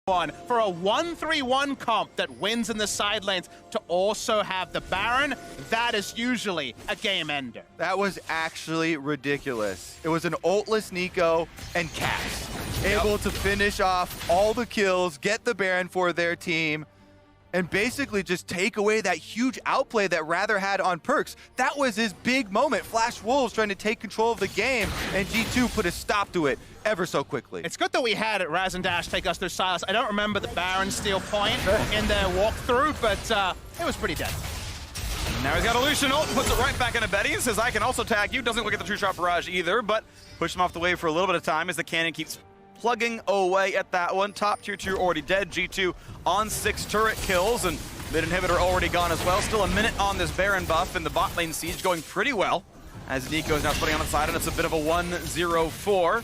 one for a 1-3-1 comp that wins in the side lanes to also have the Baron, that is usually a game ender. That was actually ridiculous. It was an ultless Nico and Caps able to finish off all the kills, get the Baron for their team, and basically just take away that huge outplay that Rather had on Perks. That was his big moment. Flash Wolves trying to take control of the game, and G2 put a stop to it ever so quickly. It's good that we had Raz and Dash take us through Silas. I don't remember the Baron steal point in their walkthrough, but it was pretty dead. Now he's got a Lucian ult and puts it right back into Betty. Says, I can also tag you. Doesn't look at the True Shot Barrage either, but push him off the wave for a little bit of time as the cannon keeps plugging away at that one. Top tier 2 already dead. G2 on 6 turret kills, and mid inhibitor already gone as well. Still a minute on this Baron buff, and the bot lane siege going pretty well as Nico is now splitting on the side, and it's a bit of a 1-0-4.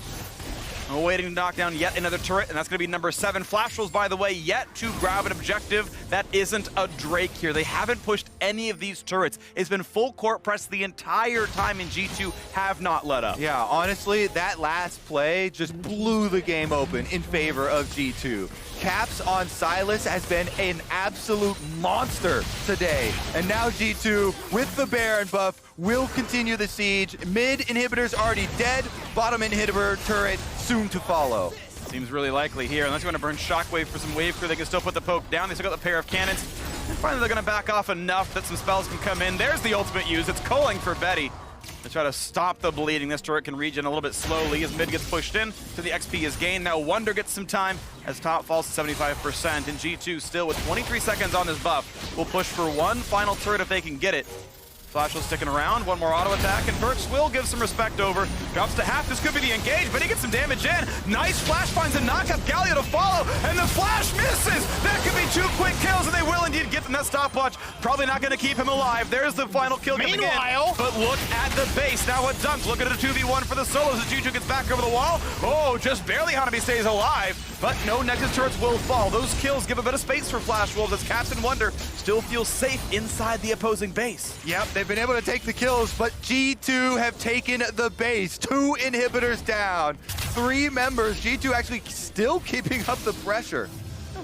Waiting to knock down yet another turret, and that's going to be number 7. Flash Wolves, by the way, yet to grab an objective that isn't a Drake here. They haven't pushed any of these turrets. It's been full court press the entire time, and G2 have not let up. Yeah, honestly, that last play just blew the game open in favor of G2. Caps on Silas has been an absolute monster today. And now G2, with the Baron buff, will continue the siege. Mid inhibitor's already dead. Bottom inhibitor turret soon to follow. Seems really likely here. Unless you want to burn Shockwave for some wave crew, they can still put the poke down. They still got the pair of cannons. And finally, they're going to back off enough that some spells can come in. There's the ultimate use. It's culling for Betty to try to stop the bleeding. This turret can regen a little bit slowly as mid gets pushed in, so the XP is gained. Now Wonder gets some time as top falls to 75%, and G2 still with 23 seconds on this buff will push for one final turret if they can get it. Flash will sticking around, one more auto attack, and Perks will give some respect over. Drops to half, this could be the engage, but he gets some damage in. Nice Flash finds a knockup, Galio to follow, and the Flash misses! That could be 2 quick kills, and they will indeed get them that stopwatch. Probably not gonna keep him alive. There's the final kill coming in. Meanwhile, but look at the base. Now what Dunk, look at a 2v1 for the solos as G2 gets back over the wall. Oh, just barely Hanabi stays alive, but no Nexus turrets will fall. Those kills give a bit of space for Flash Wolves as Caps and Wonder still feel safe inside the opposing base. Yep, they've been able to take the kills, but G2 have taken the base. 2 inhibitors down, 3 members. G2 actually still keeping up the pressure.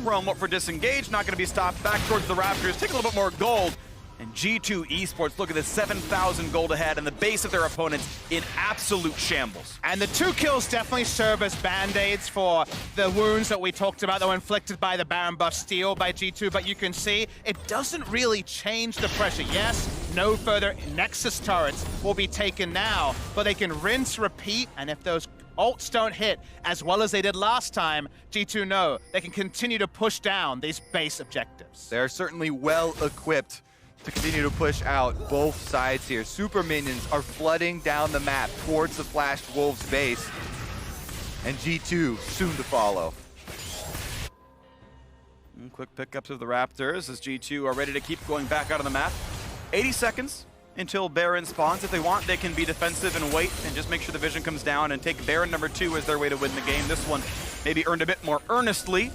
Realm up for disengage, not going to be stopped. Back towards the Raptors, take a little bit more gold. And G2 Esports, look at this, 7,000 gold ahead, and the base of their opponents in absolute shambles. And the 2 kills definitely serve as band-aids for the wounds that we talked about that were inflicted by the Baron buff steal by G2, but you can see it doesn't really change the pressure. Yes, no further Nexus turrets will be taken now, but they can rinse, repeat, and if those ults don't hit as well as they did last time, G2 know they can continue to push down these base objectives. They're certainly well equipped to continue to push out both sides here. Super minions are flooding down the map towards the Flash Wolves base, and G2 soon to follow. Quick pickups of the Raptors as G2 are ready to keep going back out of the map. 80 seconds until Baron spawns. If they want, they can be defensive and wait and just make sure the vision comes down and take Baron number 2 as their way to win the game. This one maybe earned a bit more earnestly,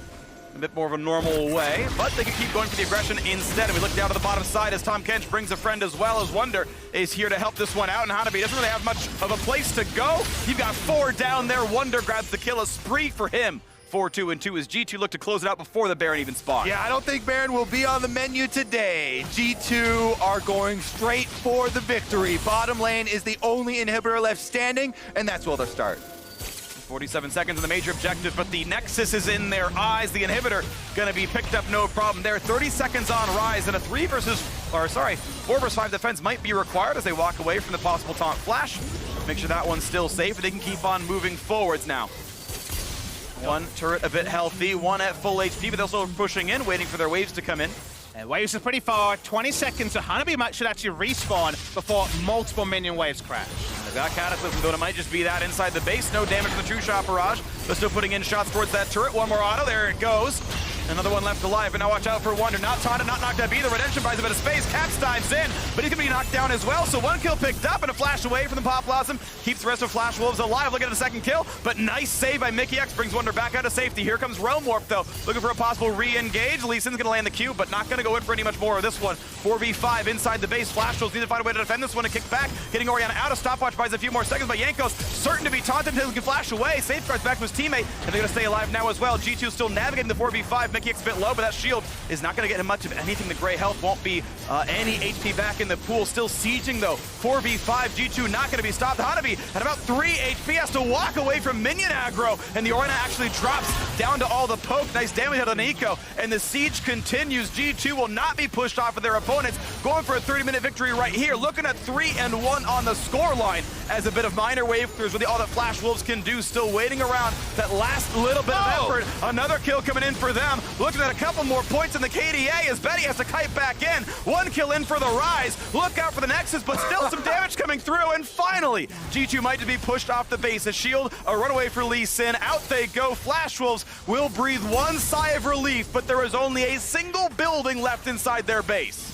a bit more of a normal way, but they can keep going for the aggression instead. And we look down to the bottom side as Tom Kench brings a friend as well, as Wonder is here to help this one out, and Hanabi doesn't really have much of a place to go. You've got 4 down there. Wonder grabs the kill, a spree for him. 4-2-2 as G2 look to close it out before the Baron even spawns. Yeah, I don't think Baron will be on the menu today. G2 are going straight for the victory. Bottom lane is the only inhibitor left standing, and that's where they'll start. 47 seconds on the major objective, but the Nexus is in their eyes. The inhibitor gonna be picked up, no problem there. 30 seconds on Rise, and a 4 versus 5 defense might be required as they walk away from the possible taunt flash. Make sure that one's still safe, and they can keep on moving forwards now. 1 turret a bit healthy, 1 at full HP, but they're also pushing in, waiting for their waves to come in. And waves are pretty far, 20 seconds, so Hanabi should actually respawn before multiple minion waves crash. They've got Cataclysm, though it might just be that inside the base. No damage from the True Shot Barrage, but still putting in shots towards that turret. One more auto, there it goes. Another one left alive, and now watch out for Wonder. Not taunted, not knocked up either. Redemption buys a bit of space. Caps dives in, but he's gonna be knocked down as well. So one kill picked up and a flash away from the Pop Blossom. Keeps the rest of Flash Wolves alive. Look at the second kill, but nice save by Mickey X. Brings Wonder back out of safety. Here comes Realm Warp though. Looking for a possible re-engage. Lee Sin's gonna land the Q, but not gonna go in for any much more of this one. 4v5 inside the base. Flash Wolves need to find a way to defend this one and kick back. Getting Orianna out of stopwatch buys a few more seconds, but Jankos certain to be taunted until he can flash away. Safeguards back to his teammate, and they're gonna stay alive now as well. G2 still navigating the 4v5. Mickey X a bit low, but that shield is not gonna get him much of anything. The gray health won't be any HP back in the pool. Still sieging though. 4v5. G2 not gonna be stopped. Hanabi at about 3 HP has to walk away from minion aggro, and the Orianna actually drops down to all the poke. Nice damage out of Nico, and the siege continues. G2 will not be pushed off of their opponents. Going for a 30-minute victory right here. Looking at 3-1 on the scoreline as a bit of minor wave clears with all that Flash Wolves can do. Still waiting around that last little bit of effort. Another kill coming in for them. Looking at a couple more points in the KDA as Betty has to kite back in. One kill in for the Rise. Look out for the Nexus, but still some damage coming through. And finally, G2 might be pushed off the base. A shield, a runaway for Lee Sin. Out they go. Flash Wolves will breathe one sigh of relief, but there is only a single building left inside their base.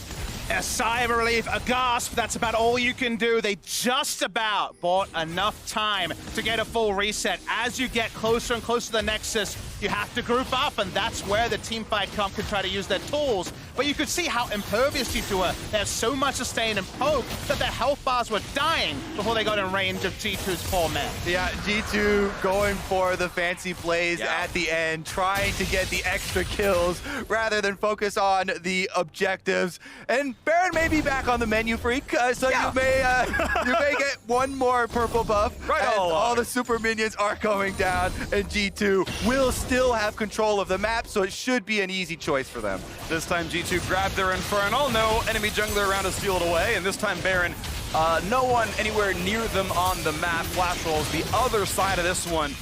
A sigh of relief, a gasp, that's about all you can do. They just about bought enough time to get a full reset. As you get closer and closer to the Nexus, you have to group up, and that's where the teamfight comp can try to use their tools. But you could see how impervious G2 were. They have so much sustain and poke that their health bars were dying before they got in range of G2's 4 men. Yeah, G2 going for the fancy plays at the end, trying to get the extra kills rather than focus on the objectives. And Baron may be back on the menu, Freak, so you may get one more purple buff. Right, all the super minions are going down, and G2 will still have control of the map, so it should be an easy choice for them. This time G2 grabbed their Infernal. No enemy jungler around to steal it away, and this time Baron, no one anywhere near them on the map. Flash Wolves the other side of this one.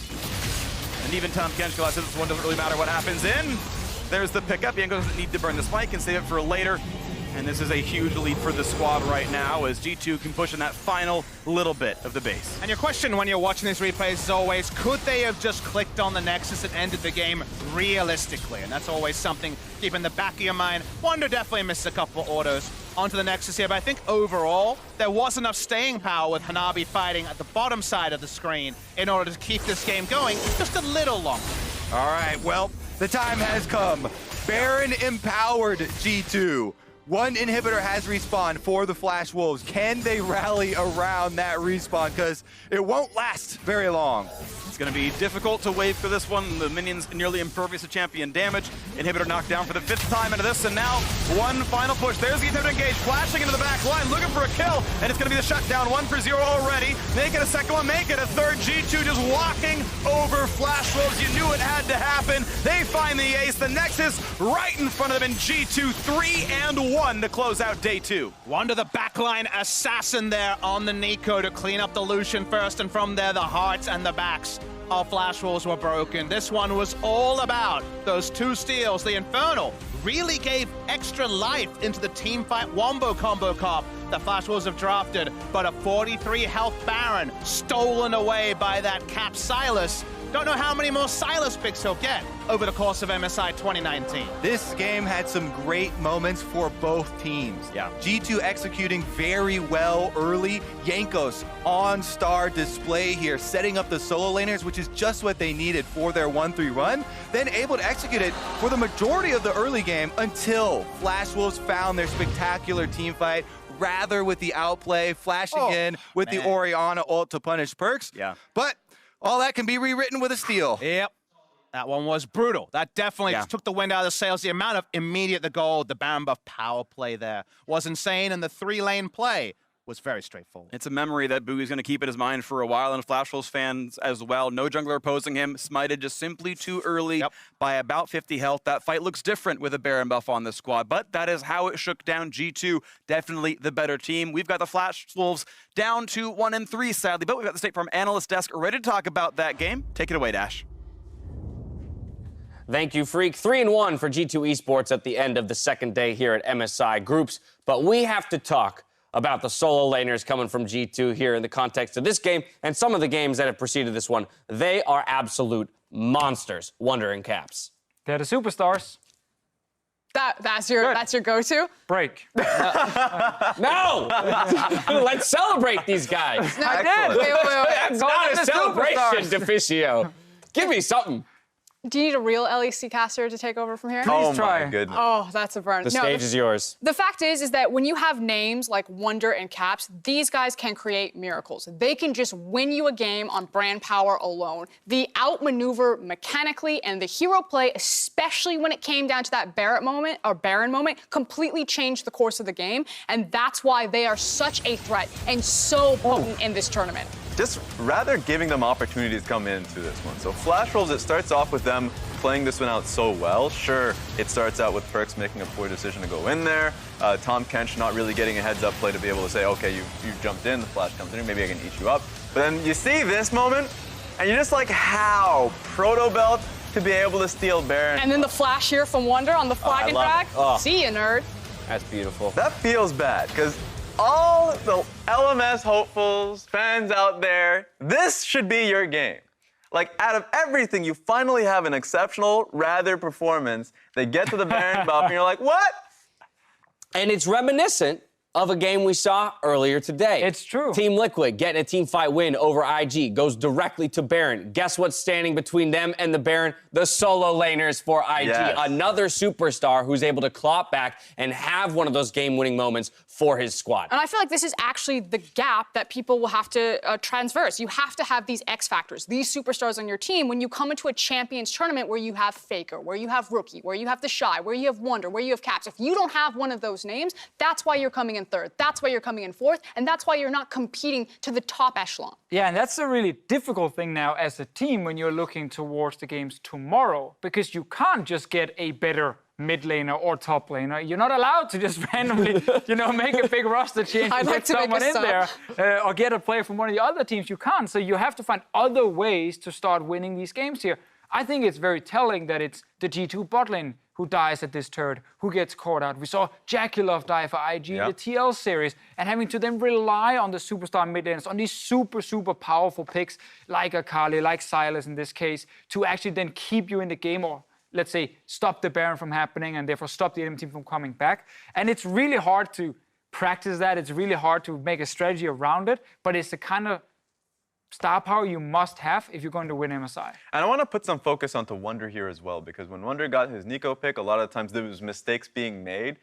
And even Tom Kenshkala says this one doesn't really matter what happens in. There's the pickup. Yanko doesn't need to burn the spike and save it for later. And this is a huge lead for the squad right now as G2 can push in that final little bit of the base. And your question when you're watching these replays is always, could they have just clicked on the Nexus and ended the game realistically? And that's always something keep in the back of your mind. Wonder definitely missed a couple of autos onto the Nexus here, but I think overall, there was enough staying power with Hanabi fighting at the bottom side of the screen in order to keep this game going just a little longer. All right, well, the time has come. Baron empowered G2. One inhibitor has respawned for the Flash Wolves. Can they rally around that respawn? Because it won't last very long. It's going to be difficult to wave for this one. The minions nearly impervious to champion damage. Inhibitor knocked down for the 5th time into this, and now one final push. There's the inhibitor engage, flashing into the back line, looking for a kill, and it's going to be the shutdown. 1 for 0 already. Make it a second one, make it a third. G2 just walking over Flash Wolves. You knew it had to happen. They find the ace, the Nexus right in front of them, and G2 3-1 to close out day 2. Wonder the backline assassin there on the Nico to clean up the Lucian first, and from there the hearts and the backs of Flash Wolves were broken. This one was all about those 2 steals. The Infernal really gave extra life into the team fight wombo combo comp that Flash Wolves have drafted, but a 43 health Baron stolen away by that Cap Silas. Don't know how many more Silas picks he'll get over the course of MSI 2019. This game had some great moments for both teams. Yeah. G2 executing very well early. Jankos on star display here, setting up the solo laners, which is just what they needed for their 1-3 run. Then able to execute it for the majority of the early game until Flash Wolves found their spectacular team fight. Rather with the outplay, flashing in with the Orianna ult to punish Perks. Yeah. But all that can be rewritten with a steal. Yep. That one was brutal. That definitely took the wind out of the sails. The amount of immediate the goal, the Baron buff power play there was insane, and the 3-lane play was very straightforward. It's a memory that Boogie's going to keep in his mind for a while, and Flash Wolves fans as well. No jungler opposing him, smited just simply too early by about 50 health. That fight looks different with a Baron buff on this squad, but that is how it shook down. G2, definitely the better team. We've got the Flash Wolves down to 1-3, sadly, but we've got the State Farm analyst desk ready to talk about that game. Take it away, Dash. Thank you, Freak. 3-1 for G2 Esports at the end of the second day here at MSI Groups, but we have to talk about the solo laners coming from G2 here in the context of this game and some of the games that have preceded this one. They are absolute monsters, Wonder and Caps. They're the superstars. That's your go-to? Break. No! Let's celebrate these guys. No, I did. Wait. That's not a celebration, Deficio. Give me something. Do you need a real LEC caster to take over from here? Please try. My goodness. Oh, that's a burn. The stage is yours. The fact is that when you have names like Wonder and Caps, these guys can create miracles. They can just win you a game on brand power alone. The outmaneuver mechanically and the hero play, especially when it came down to that Baron moment, completely changed the course of the game. And that's why they are such a threat and so potent in this tournament. Just rather giving them opportunities to come into this one. So Flash Wolves, it starts off with them playing this one out so well. Sure, it starts out with Perks making a poor decision to go in there. Tom Kench not really getting a heads-up play to be able to say, okay, you jumped in, the Flash comes in, maybe I can eat you up. But then you see this moment, and you're just like, how? Protobelt to be able to steal Baron. And then the flash here from Wonder on the flag and drag. Oh. See ya, nerd. That's beautiful. That feels bad, because all the LMS hopefuls, fans out there, this should be your game. Like, out of everything, you finally have an exceptional Rather performance. They get to the Baron buff, and you're like, what? And it's reminiscent of a game we saw earlier today. It's true. Team Liquid getting a team fight win over IG, goes directly to Baron. Guess what's standing between them and the Baron? The solo laners for IG. Yes. Another superstar who's able to claw back and have one of those game-winning moments for his squad. And I feel like this is actually the gap that people will have to transverse. You have to have these X factors, these superstars on your team when you come into a Champions tournament where you have Faker, where you have Rookie, where you have the Shy, where you have Wonder, where you have Caps. If you don't have one of those names, that's why you're coming in third. That's why you're coming in fourth. And that's why you're not competing to the top echelon. Yeah, and that's a really difficult thing now as a team when you're looking towards the games tomorrow, because you can't just get a better mid laner or top laner. You're not allowed to just randomly, make a big roster change and get someone in there or get a player from one of the other teams. You can't. So you have to find other ways to start winning these games here. I think it's very telling that it's the G2 bot lane who dies at this turret, who gets caught out. We saw Jackulov die for IG in the TL series, and having to then rely on the superstar mid laners, on these super, super powerful picks like Akali, like Silas in this case, to actually then keep you in the game or, let's say, stop the Baron from happening and therefore stop the enemy team from coming back. And it's really hard to practice that. It's really hard to make a strategy around it, but it's the kind of star power you must have if you're going to win MSI. And I want to put some focus onto Wonder here as well, because when Wonder got his Nico pick, a lot of times there was mistakes being made.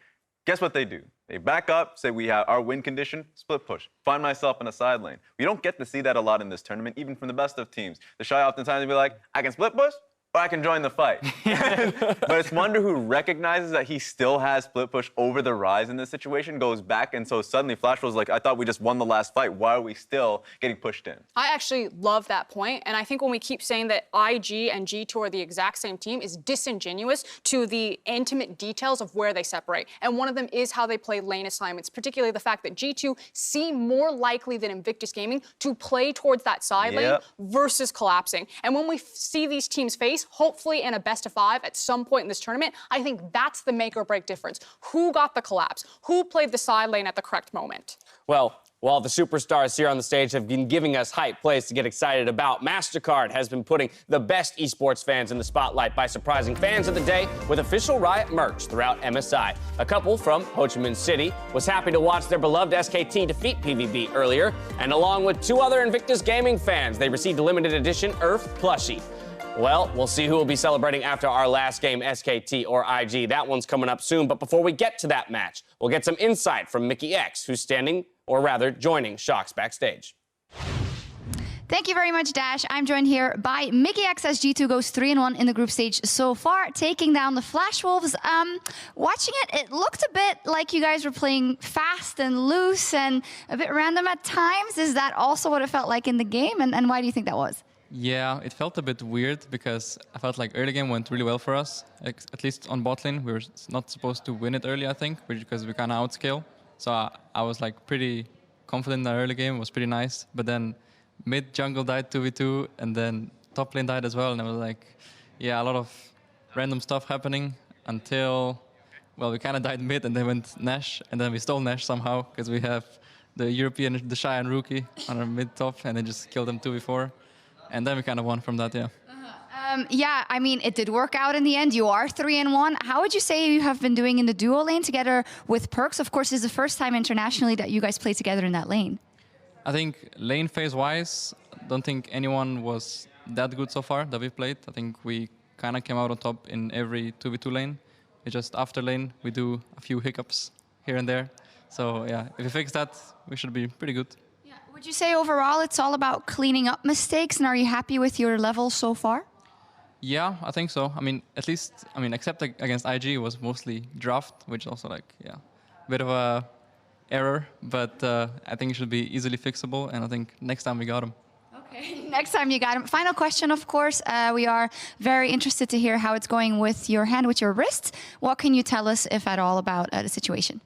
Guess what they do? They back up, say we have our win condition, split push, find myself in a side lane. We don't get to see that a lot in this tournament, even from the best of teams. The Shy oftentimes will be like, I can split push, or I can join the fight. But it's Wonder who recognizes that he still has split push over the Rise in this situation, goes back, and so suddenly Flash was like, I thought we just won the last fight. Why are we still getting pushed in? I actually love that point, and I think when we keep saying that IG and G2 are the exact same team is disingenuous to the intimate details of where they separate. And one of them is how they play lane assignments, particularly the fact that G2 seem more likely than Invictus Gaming to play towards that side lane versus collapsing. And when we see these teams face, hopefully in a best of 5 at some point in this tournament, I think that's the make or break difference. Who got the collapse? Who played the side lane at the correct moment? Well, while the superstars here on the stage have been giving us hype plays to get excited about, MasterCard has been putting the best esports fans in the spotlight by surprising fans of the day with official Riot merch throughout MSI. A couple from Ho Chi Minh City was happy to watch their beloved SKT defeat PvB earlier, and along with 2 other Invictus Gaming fans, they received a limited edition Earth plushie. Well, we'll see who will be celebrating after our last game, SKT or IG. That one's coming up soon, but before we get to that match, we'll get some insight from Mickey X, who's standing, or rather joining, Shox backstage. Thank you very much, Dash. I'm joined here by Mickey X as G2 goes 3-1 in the group stage so far, taking down the Flash Wolves. Watching it looked a bit like you guys were playing fast and loose and a bit random at times. Is that also what it felt like in the game, and why do you think that was? Yeah, it felt a bit weird because I felt like early game went really well for us. At least on bot lane, we were not supposed to win it early, I think, because we kind of outscale. So I was like pretty confident in the early game. It was pretty nice. But then mid jungle died 2v2, and then top lane died as well. And I was like, yeah, a lot of random stuff happening until, well, we kind of died mid and then went Nash, and then we stole Nash somehow because we have the European, the Shy and Rookie on our mid top, and then just killed them 2v4. And then we kind of won from that, yeah. Yeah, I mean, it did work out in the end. You are 3-1. How would you say you have been doing in the duo lane together with Perks? Of course, it's the first time internationally that you guys play together in that lane. I think lane phase-wise, don't think anyone was that good so far that we played. I think we kind of came out on top in every 2v2 lane. It's just after lane, we do a few hiccups here and there. So yeah, if we fix that, we should be pretty good. Yeah. Would you say overall it's all about cleaning up mistakes, and are you happy with your level so far? Yeah, I think so. I mean, at least, except against IG, it was mostly draft, which also a bit of a error, but I think it should be easily fixable, and I think next time we got him. Okay, next time you got him. Final question, of course. We are very interested to hear how it's going with your hand, with your wrist. What can you tell us, if at all, about the situation?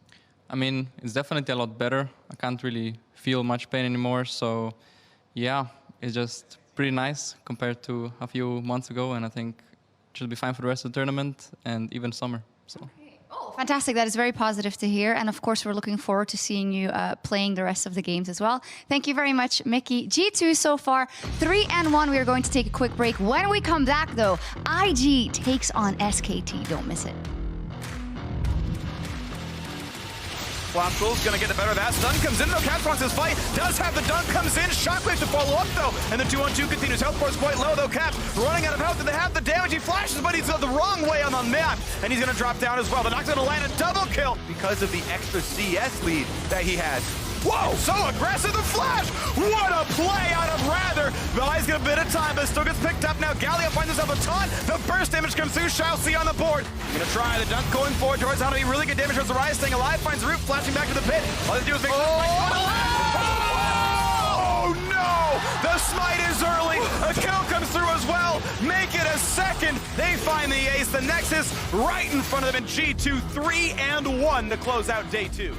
I mean, it's definitely a lot better. I can't really feel much pain anymore, so yeah, it's just pretty nice compared to a few months ago, and I think it should be fine for the rest of the tournament and even summer. So. Oh, fantastic. That is very positive to hear. And of course, we're looking forward to seeing you playing the rest of the games as well. Thank you very much, Mickey. G2 so far, 3-1. We are going to take a quick break. When we come back, though, IG takes on SKT. Don't miss it. Flapcool's gonna get the better of that. Stun comes in though, Caps wants his fight. Does have the dunk, comes in. Shockwave to follow up though. And the 2-on-2 continues. Health bar is quite low though. Caps running out of health. Did they have the damage? He flashes, but he's the wrong way on the map. And he's gonna drop down as well. The Knock's gonna land a double kill. Because of the extra CS lead that he has. Whoa, so aggressive, the flash! What a play out of Rather! Vali's got a bit of time, but still gets picked up now. Galio finds himself a taunt. The burst damage comes through. Shall see on the board. Gonna try the dunk going forward. Jordan's how to be really good damage towards the Rise, staying alive. Finds Root, flashing back to the pit. All they do is make Oh no! The smite is early. A kill comes through as well. Make it a second. They find the ace. The Nexus right in front of them in G2, 3-1 to close out day 2.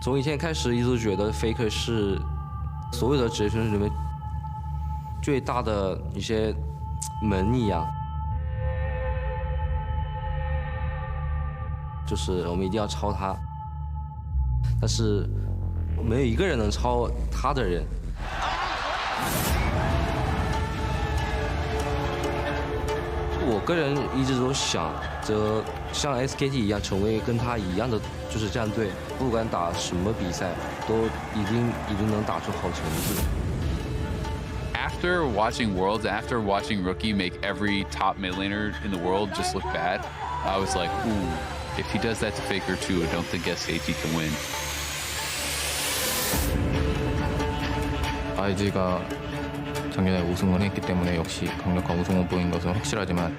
从以前开始，一直觉得 Faker 是所有的职业选手里面最大的一些门一样，就是我们一定要超他，但是没有一个人能超他的人。我个人一直都想着像 SKT 一样，成为跟他一样的就是战队，不管打什么比赛，都一定能打出好成绩。After watching Worlds, after watching Rookie make every top mid laner in the world just look bad, I was like, ooh, if he does that to Faker too, I don't think SKT can win. IG가 작년에 우승을 했기 때문에 역시 강력한 우승 후보인 것은 확실하지만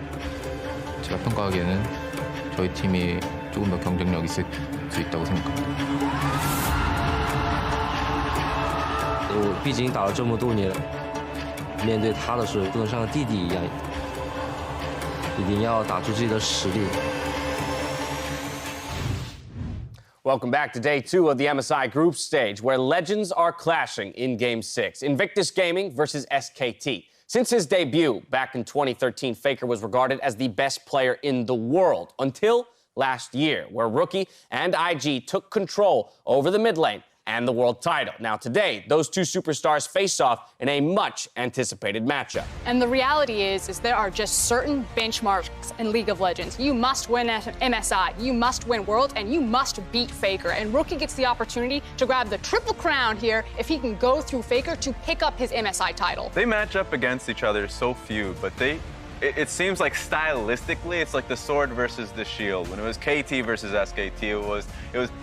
제가 평가하기에는 저희 팀이 조금 더 경쟁력 있을 수 있다고 생각합니다. 我毕竟打了这么多年，面对他的时候不能像弟弟一样，一定要打出自己的实力。Welcome back to day 2 of the MSI group stage, where legends are clashing in Game 6. Invictus Gaming versus SKT. Since his debut back in 2013, Faker was regarded as the best player in the world until last year, where Rookie and IG took control over the mid lane and the world title. Now today, those two superstars face off in a much anticipated matchup. And the reality is there are just certain benchmarks in League of Legends. You must win at MSI, you must win Worlds, and you must beat Faker. And Rookie gets the opportunity to grab the triple crown here if he can go through Faker to pick up his MSI title. They match up against each other so few, but it seems like stylistically, it's like the sword versus the shield. When it was KT versus SKT, it was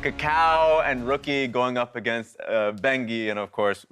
Kakao and Rookie going up against Bengi and of course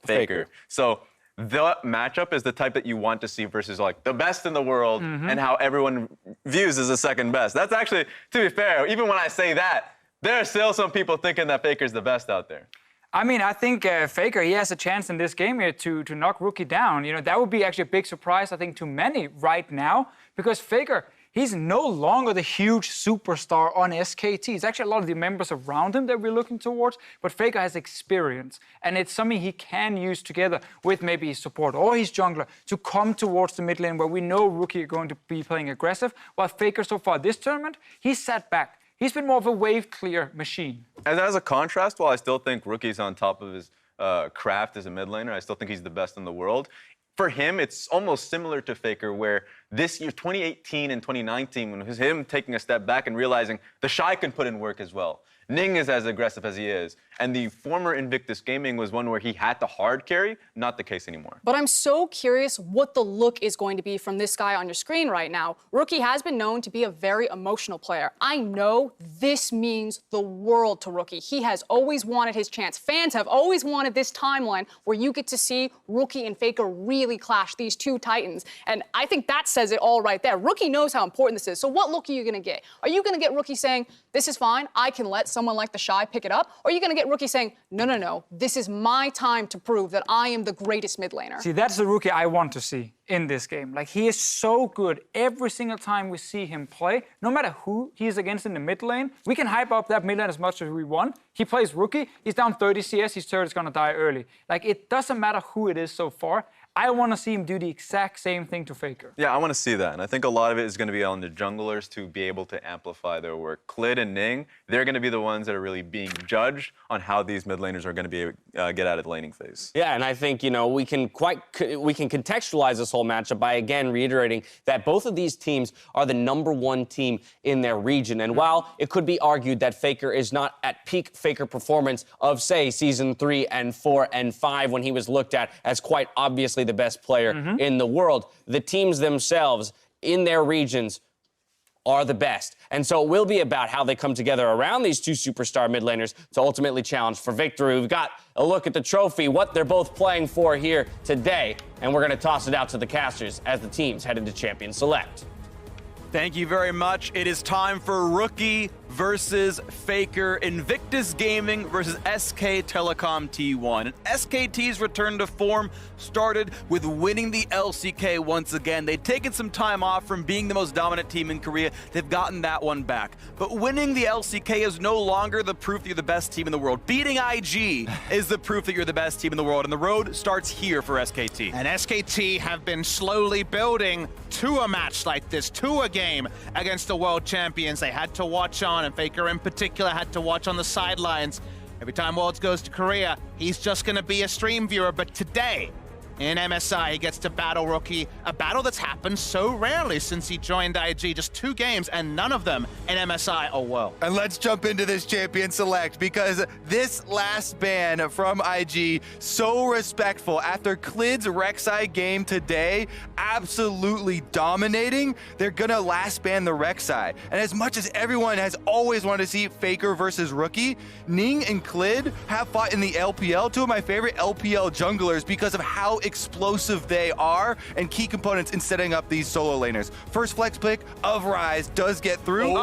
Faker. So the matchup is the type that you want to see versus like the best in the world and how everyone views as the second best. That's actually, to be fair, even when I say that, there are still some people thinking that Faker's the best out there. I mean, I think Faker, he has a chance in this game here to knock Rookie down. You know, that would be actually a big surprise, I think, to many right now, because Faker, he's no longer the huge superstar on SKT. It's actually a lot of the members around him that we're looking towards, but Faker has experience, and it's something he can use together with maybe his support or his jungler to come towards the mid lane where we know Rookie are going to be playing aggressive, while Faker so far this tournament, he's sat back. He's been more of a wave-clear machine. And as a contrast, while I still think Rookie's on top of his craft as a mid laner, I still think he's the best in the world. For him, it's almost similar to Faker, where this year, 2018 and 2019, when it was him taking a step back and realizing the Shy can put in work as well. Ning is as aggressive as he is. And the former Invictus Gaming was one where he had to hard carry, not the case anymore. But I'm so curious what the look is going to be from this guy on your screen right now. Rookie has been known to be a very emotional player. I know this means the world to Rookie. He has always wanted his chance. Fans have always wanted this timeline where you get to see Rookie and Faker really clash, these two titans. And I think that says it all right there. Rookie knows how important this is. So what look are you going to get? Are you going to get Rookie saying, this is fine, I can let someone like the Shy pick it up? Or are you going to get Rookie saying, no, this is my time to prove that I am the greatest mid laner? See, that's the Rookie I want to see in this game. Like, he is so good every single time we see him play. No matter who he's against in the mid lane, we can hype up that mid lane as much as we want. He plays Rookie, he's down 30 CS, his turret is going to die early. Like, it doesn't matter who it is so far. I want to see him do the exact same thing to Faker. Yeah, I want to see that. And I think a lot of it is going to be on the junglers to be able to amplify their work. Klid and Ning, they're going to be the ones that are really being judged on how these mid laners are going to be get out of the laning phase. Yeah, and I think, you know, we can contextualize this whole matchup by, again, reiterating that both of these teams are the #1 team in their region. And while it could be argued that Faker is not at peak Faker performance of, say, Season 3 and 4 and 5, when he was looked at as quite obviously the best player in the world, the teams themselves in their regions are the best. And so it will be about how they come together around these two superstar mid laners to ultimately challenge for victory. We've got a look at the trophy, what they're both playing for here today, and we're going to toss it out to the casters as the teams head into Champion Select. Thank you very much. It is time for Rookie versus Faker, Invictus Gaming versus SK Telecom T1. And SKT's return to form started with winning the LCK once again. They'd taken some time off from being the most dominant team in Korea. They've gotten that one back. But winning the LCK is no longer the proof that you're the best team in the world. Beating IG is the proof that you're the best team in the world, and the road starts here for SKT. And SKT have been slowly building to a match like this, to a game against the world champions. They had to watch on, and Faker in particular had to watch on the sidelines. Every time Worlds goes to Korea, he's just going to be a stream viewer. But today, in MSI, he gets to battle Rookie, a battle that's happened so rarely since he joined IG. Just 2 games, and none of them in MSI or World. And let's jump into this champion select, because this last ban from IG, so respectful. After Klid's Rek'Sai game today, absolutely dominating, they're gonna last ban the Rek'Sai. And as much as everyone has always wanted to see Faker versus Rookie, Ning and Klid have fought in the LPL, 2 of my favorite LPL junglers, because of how explosive they are and key components in setting up these solo laners. First flex pick of Rise does get through.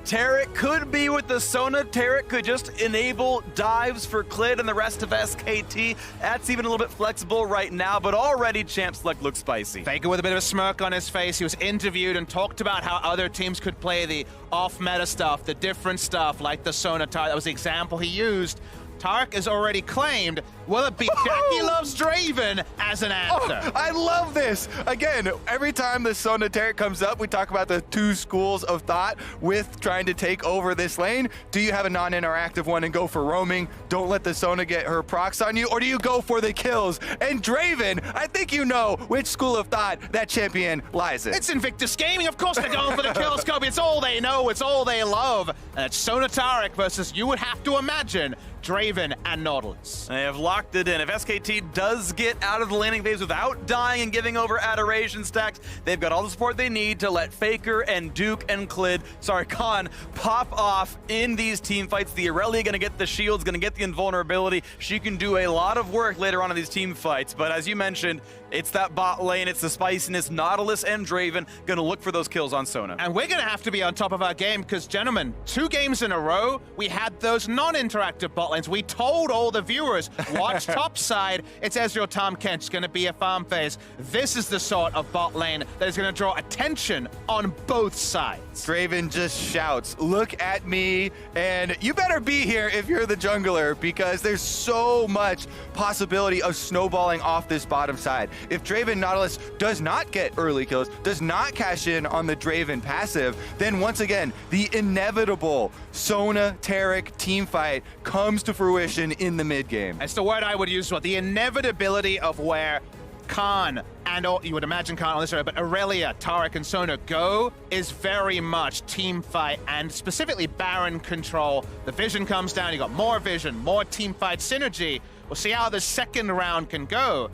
Tarek could be with the Sona. Tarek could just enable dives for Klid and the rest of SKT. That's even a little bit flexible right now, but already Champ Select looks spicy. Faker with a bit of a smirk on his face. He was interviewed and talked about how other teams could play the off-meta stuff, the different stuff, like the Sona Tarek. That was the example he used. Tarek is already claimed. Will it be Jackie Loves Draven as an answer? I love this. Again, every time the Sona Tarek comes up, we talk about the 2 schools of thought with trying to take over this lane. Do you have a non-interactive one and go for roaming? Don't let the Sona get her procs on you. Or do you go for the kills? And Draven, I think you know which school of thought that champion lies in. It's Invictus Gaming. Of course they're going for the kills, Kobe. It's all they know. It's all they love. And it's Sona Tarek versus, you would have to imagine, Draven and Nautilus. They have locked it in. If SKT does get out of the laning phase without dying and giving over adoration stacks, they've got all the support they need to let Faker and Duke and Khan pop off in these team fights. The Irelia gonna get the shields, gonna get the invulnerability. She can do a lot of work later on in these team fights, but as you mentioned, it's that bot lane, it's the spiciness. Nautilus and Draven gonna look for those kills on Sona. And we're gonna have to be on top of our game, because gentlemen, 2 games in a row, we had those non-interactive bot lanes. We told all the viewers, watch top side, it's Ezreal Tom Kench, gonna be a farm phase. This is the sort of bot lane that is gonna draw attention on both sides. Draven just shouts, look at me, and you better be here if you're the jungler, because there's so much possibility of snowballing off this bottom side. If Draven Nautilus does not get early kills, does not cash in on the Draven passive, then once again, the inevitable Sona Tarek team fight comes to fruition in the mid game. That's the word I would use, the inevitability of where Khan and you would imagine Khan on this area, but Irelia, Tarek, and Sona go is very much team fight and specifically Baron control. The vision comes down, you got more vision, more team fight synergy. We'll see how the second round can go,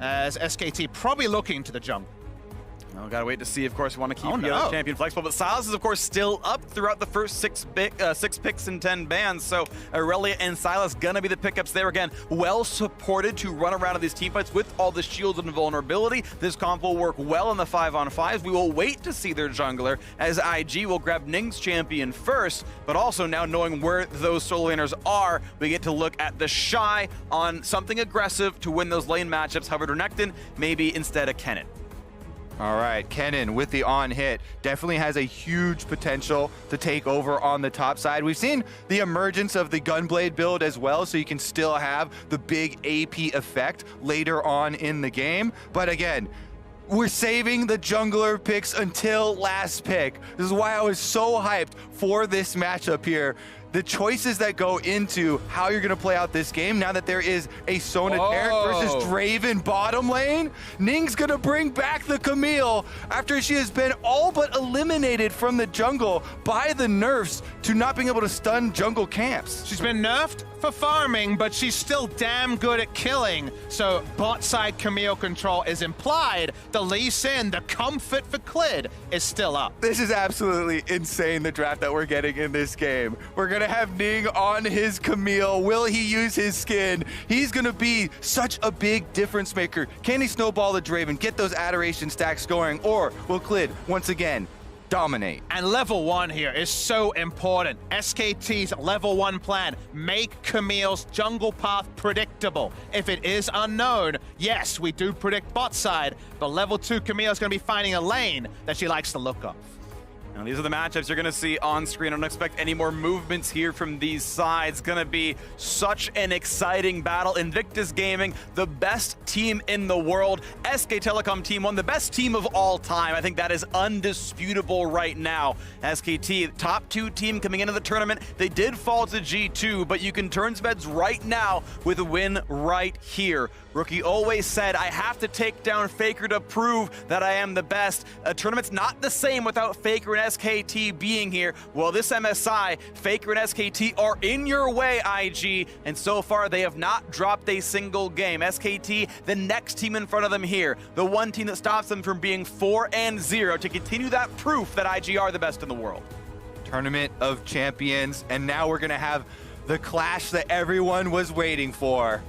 as SKT probably looking to the jungle. Oh, gotta wait to see. Of course, we want to keep the other champion flexible, but Silas is, of course, still up throughout the first 6 picks and 10 bans. So Irelia and Silas gonna be the pickups there again. Well supported to run around in these teamfights with all the shields and vulnerability. This comp will work well in the 5-on-5s. We will wait to see their jungler, as IG will grab Ning's champion first, but also now knowing where those solo laners are, we get to look at the Shy on something aggressive to win those lane matchups. However, Renekton maybe instead of Kennen. All right, Kennen with the on hit definitely has a huge potential to take over on the top side. We've seen the emergence of the Gunblade build as well, so you can still have the big AP effect later on in the game. But again, we're saving the jungler picks until last pick. This is why I was so hyped for this matchup here. The choices that go into how you're going to play out this game, now that there is a Sona Tarek versus Draven bottom lane, Ning's going to bring back the Camille after she has been all but eliminated from the jungle by the nerfs to not being able to stun jungle camps. She's been nerfed for farming, but she's still damn good at killing. So bot side Camille control is implied. The Lee Sin, the comfort for Klid, is still up. This is absolutely insane, the draft that we're getting in this game. We're going to have Ning on his Camille. Will he use his skin? He's going to be such a big difference maker. Can he snowball the Draven, get those adoration stacks going? Or will Klid, once again, dominate. And level 1 here is so important. SKT's level 1 plan, make Camille's jungle path predictable. If it is unknown, yes, we do predict bot side, but level 2 Camille's gonna be finding a lane that she likes to look of. Now, these are the matchups you're going to see on screen. I don't expect any more movements here from these sides. Going to be such an exciting battle. Invictus Gaming, the best team in the world. SK Telecom Team 1, the best team of all time. I think that is undisputable right now. SKT, top 2 team coming into the tournament. They did fall to G2, but you can turn beds right now with a win right here. Rookie always said, I have to take down Faker to prove that I am the best. A tournament's not the same without Faker and SKT being here. Well, this MSI, Faker and SKT are in your way, IG, and so far they have not dropped a single game. SKT, the next team in front of them here, the one team that stops them from being 4-0 to continue that proof that IG are the best in the world. Tournament of Champions, and now we're gonna have the clash that everyone was waiting for.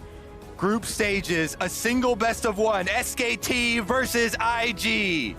Group stages, a single best of 1, SKT versus IG.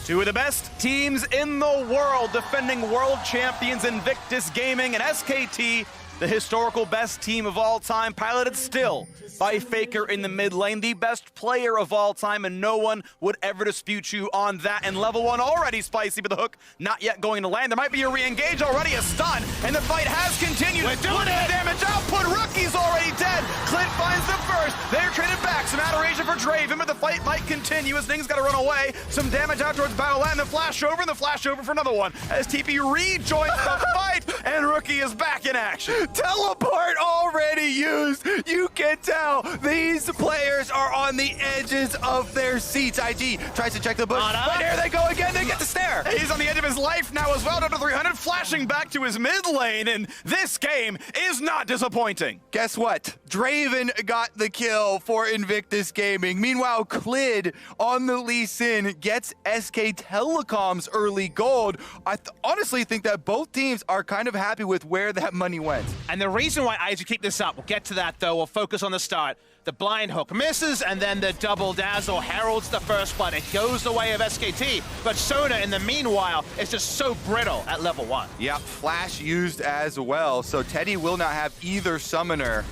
Two of the best teams in the world, defending world champions Invictus Gaming and SKT, the historical best team of all time, piloted still by Faker in the mid lane, the best player of all time, and no one would ever dispute you on that. And level 1 already spicy, but the hook not yet going to land. There might be a re-engage, already a stun, and the fight has continued. We're doing it! Damage output, Rookie's already dead. Clint finds the first. They're traded back. Some adoration for Draven, but the fight might continue as Ning's got to run away. Some damage out towards Battleland, the flash over, and the flash over for another one. As TP rejoins the fight, and Rookie is back in action. Teleport already used. You can tell these players are on the edges of their seats. IG tries to check the bush, but here they go again. They get the snare. He's on the edge of his life now as well, down to 300, flashing back to his mid lane, and this game is not disappointing. Guess what? Draven got the kill for Invictus Gaming. Meanwhile, Clid on the Lee Sin gets SK Telecom's early gold. I honestly think that both teams are kind of happy with where that money went. And the reason why IG keep this up, we'll get to that though, we'll focus on the start. The blind hook misses, and then the double dazzle heralds the first blood. It goes the way of SKT, but Sona in the meanwhile is just so brittle at level 1. Yep, flash used as well, so Teddy will not have either summoner,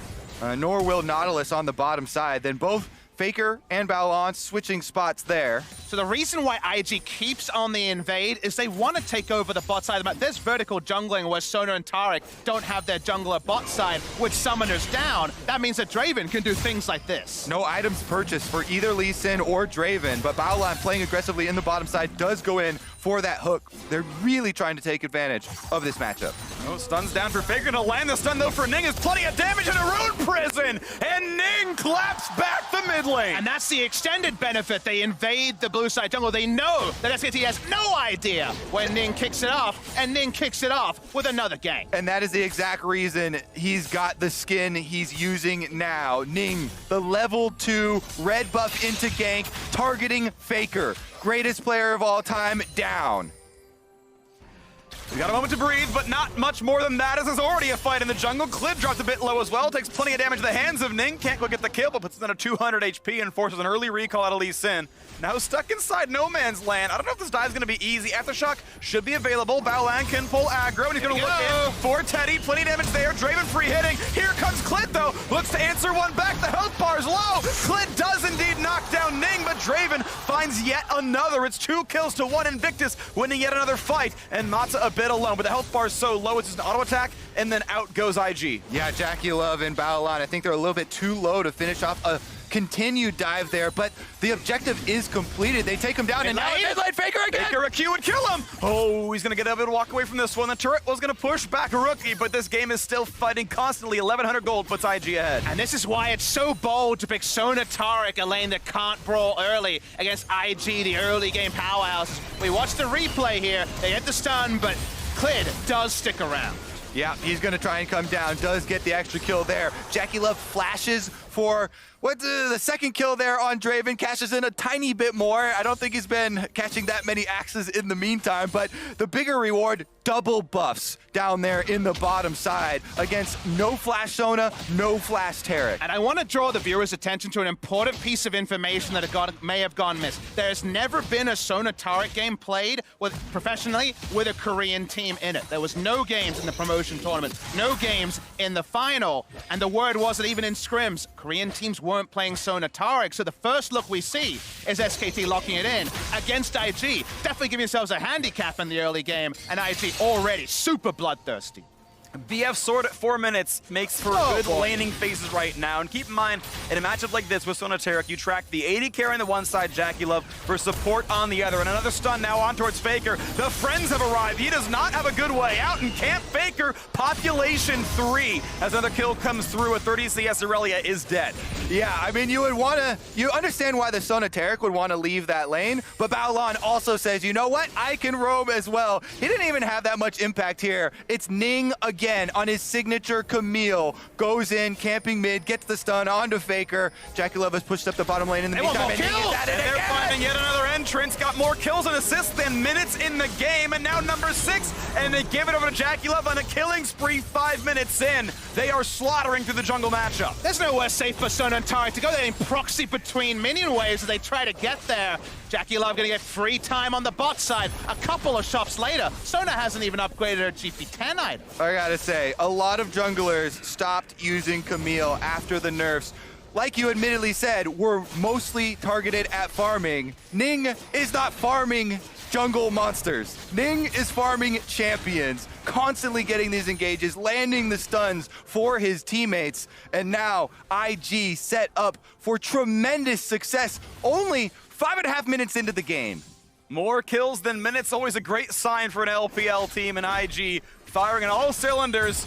nor will Nautilus on the bottom side. Then both Faker and Balance switching spots there. So the reason why IG keeps on the invade is they want to take over the bot side of the map. There's vertical jungling where Sona and Taric don't have their jungler bot side with summoners down. That means that Draven can do things like this. No items purchased for either Lee Sin or Draven, but Baolan playing aggressively in the bottom side does go in for that hook. They're really trying to take advantage of this matchup. Oh, stun's down for Faker to land the stun though for Ning. Is plenty of damage in a Rune Prison, and Ning claps back the mid lane. And that's the extended benefit. They invade the blue side jungle. They know that SKT has no idea when Ning kicks it off, and Ning kicks it off with another gank. And that is the exact reason he's got the skin he's using now. Ning, the level 2 red buff into gank, targeting Faker. Greatest player of all time, down. We got a moment to breathe, but not much more than that, as there's already a fight in the jungle. Clid dropped a bit low as well, takes plenty of damage to the hands of Ning. Can't go get the kill, but puts in a 200 HP and forces an early recall out of Lee Sin. Now stuck inside no man's land. I don't know if this dive's going to be easy. Aftershock should be available. Baolan can pull aggro, and he's going to look in for Teddy. Plenty of damage there. Draven free hitting. Here comes Clid, though. Looks to answer one back. The health bar's low. Clid does indeed knock down Ning, but Draven finds yet another. It's 2 kills to 1 Invictus, winning yet another fight. And Matza a bit alone, but the health bar is so low, it's just an auto attack, and then out goes IG. Yeah, Jackie Love and Baolan, I think they're a little bit too low to finish off a continued dive there, but the objective is completed. They take him down, and now mid-lane Faker again! Faker a Q would kill him! Oh, he's gonna get able to walk away from this one. The turret was gonna push back Rookie, but this game is still fighting constantly. 1100 gold puts IG ahead. And this is why it's so bold to pick Sona Taric, a lane that can't brawl early against IG, the early game powerhouse. We watch the replay here. They get the stun, but Clid does stick around. Yeah, he's going to try and come down, does get the extra kill there. Jackie Love flashes for What's the second kill there on Draven? Cashes in a tiny bit more. I don't think he's been catching that many axes in the meantime, but the bigger reward, double buffs down there in the bottom side against no flash Sona, no flash Taric. And I want to draw the viewer's attention to an important piece of information that may have gone missed. There's never been a Sona Taric game played professionally with a Korean team in it. There was no games in the promotion tournament, no games in the final, and the word was that even in scrims, Korean teams weren't playing Sona Taric. So the first look we see is SKT locking it in against IG. Definitely giving themselves a handicap in the early game, and IG already super bloodthirsty. BF sword at 4 minutes makes for good laning phases right now. And keep in mind, in a matchup like this with Sona Taric, you track the 80 carry on the one side, Jackie Love, for support on the other. And another stun now on towards Faker. The friends have arrived. He does not have a good way out, and can't Faker population 3 as another kill comes through. A 30 CS Aurelia is dead. Yeah, I mean, you understand why the Sona Taric would want to leave that lane, but Baolan also says, you know what? I can roam as well. He didn't even have that much impact here. It's Ning again on his signature Camille. Goes in, camping mid, gets the stun onto Faker. Jackie Love has pushed up the bottom lane in the meantime. And they're finding yet another entrance. Got more kills and assists than minutes in the game. And now number 6. And they give it over to Jackie Love on a killing spree 5 minutes in. They are slaughtering through the jungle matchup. There's nowhere safe for Sona and Taric to go there in proxy between minion waves as they try to get there. Jackie Love gonna get free time on the bot side. A couple of shops later, Sona hasn't even upgraded her GP10 item. I gotta say, a lot of junglers stopped using Camille after the nerfs. Like you admittedly said, were mostly targeted at farming. Ning is not farming jungle monsters. Ning is farming champions, constantly getting these engages, landing the stuns for his teammates. And now IG set up for tremendous success only 5.5 minutes into the game. More kills than minutes, always a great sign for an LPL team, and IG firing on all cylinders.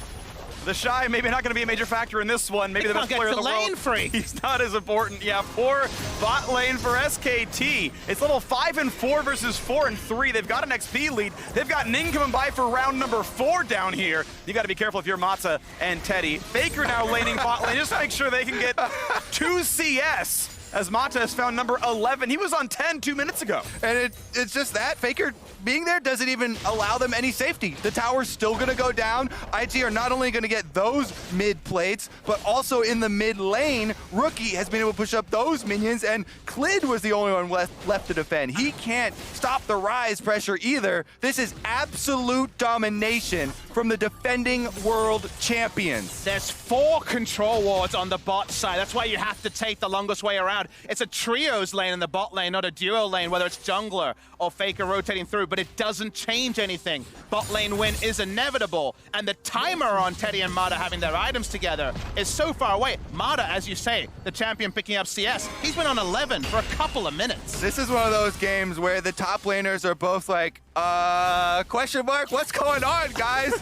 The Shy maybe not going to be a major factor in this one. Maybe the best player in the world. Free. He's not as important. Yeah, poor bot lane for SKT. It's level 5 and 4 versus 4 and 3. They've got an XP lead. They've got Ning coming by for round number 4 down here. You got to be careful if you're Mata and Teddy. Faker now laning bot lane just to make sure they can get 2 CS. As Mata has found number 11. He was on 10 2 minutes ago. And it's just that. Faker being there doesn't even allow them any safety. The tower's still going to go down. IG are not only going to get those mid plates, but also in the mid lane, Rookie has been able to push up those minions, and Clid was the only one left to defend. He can't stop the rise pressure either. This is absolute domination from the defending world champions. There's 4 control wards on the bot side. That's why you have to take the longest way around. It's a trios lane in the bot lane, not a duo lane, whether it's jungler or Faker rotating through, but it doesn't change anything. Bot lane win is inevitable, and the timer on Teddy and Mata having their items together is so far away. Mata, as you say, the champion picking up CS, he's been on 11 for a couple of minutes. This is one of those games where the top laners are both like, question mark, what's going on, guys?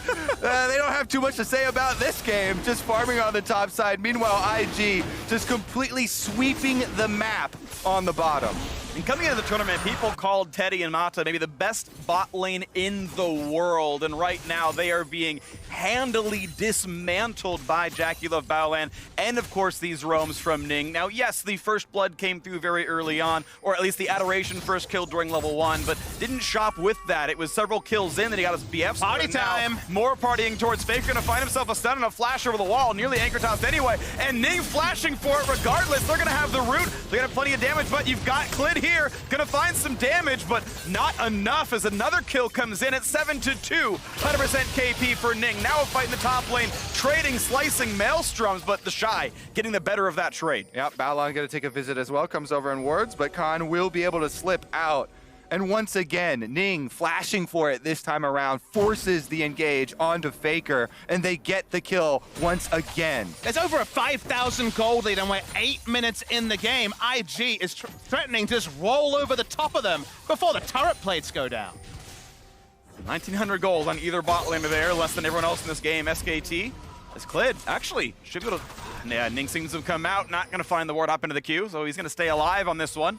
They don't have too much to say about this game, just farming on the top side. Meanwhile, IG just completely sweeping the map on the bottom. And coming into the tournament, people called Teddy and Mata maybe the best bot lane in the world. And right now, they are being handily dismantled by Jackie Love Baolan and, of course, these roams from Ning. Now, yes, the first blood came through very early on, or at least the Adoration first kill during level 1, but didn't shop with that. It was several kills in, then he got his BF. Party time! More partying towards Faker, gonna find himself a stun and a flash over the wall, nearly anchor tossed anyway, and Ning flashing for it regardless. They're gonna have the root, they're gonna have plenty of damage, but you've got Clid here, gonna find some damage, but not enough as another kill comes in at 7-2. 100% KP for Ning. Now a fight in the top lane, trading, slicing maelstroms, but the Shy getting the better of that trade. Yep, Baolan gonna take a visit as well, comes over in wards, but Khan will be able to slip out. And once again, Ning flashing for it this time around, forces the engage onto Faker, and they get the kill once again. There's over a 5,000 gold lead, and we're 8 minutes in the game. IG is threatening to just roll over the top of them before the turret plates go down. 1,900 gold on either bot lane there, less than everyone else in this game. SKT as Clid actually should be able to. Yeah, Ning seems to have come out, not going to find the ward up into the queue, so he's going to stay alive on this one.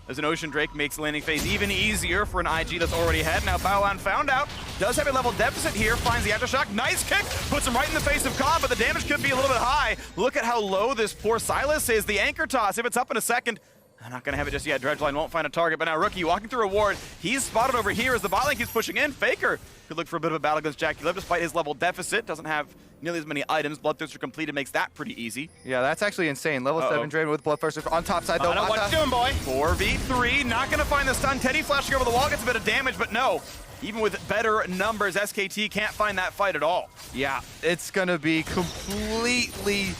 as an Ocean Drake makes the landing phase even easier for an IG that's already ahead. Now Baolan found out, does have a level deficit here, finds the aftershock, nice kick, puts him right in the face of Khan, but the damage could be a little bit high. Look at how low this poor Silas is. The anchor toss, if it's up in a second, I'm not gonna have it just yet. Dredgeline won't find a target, but now Rookie walking through a ward. He's spotted over here as the bot lane keeps pushing in. Faker could look for a bit of a battle against Jackie Lip despite his level deficit. Doesn't have nearly as many items. Bloodthirster completed makes that pretty easy. Yeah, that's actually insane. Level 7 Draven with Bloodthirster on top side though. I know what you're doing, boy. 4v3, not gonna find the stun. Teddy flashing over the wall, gets a bit of damage, but no. Even with better numbers, SKT can't find that fight at all. Yeah, it's gonna be completely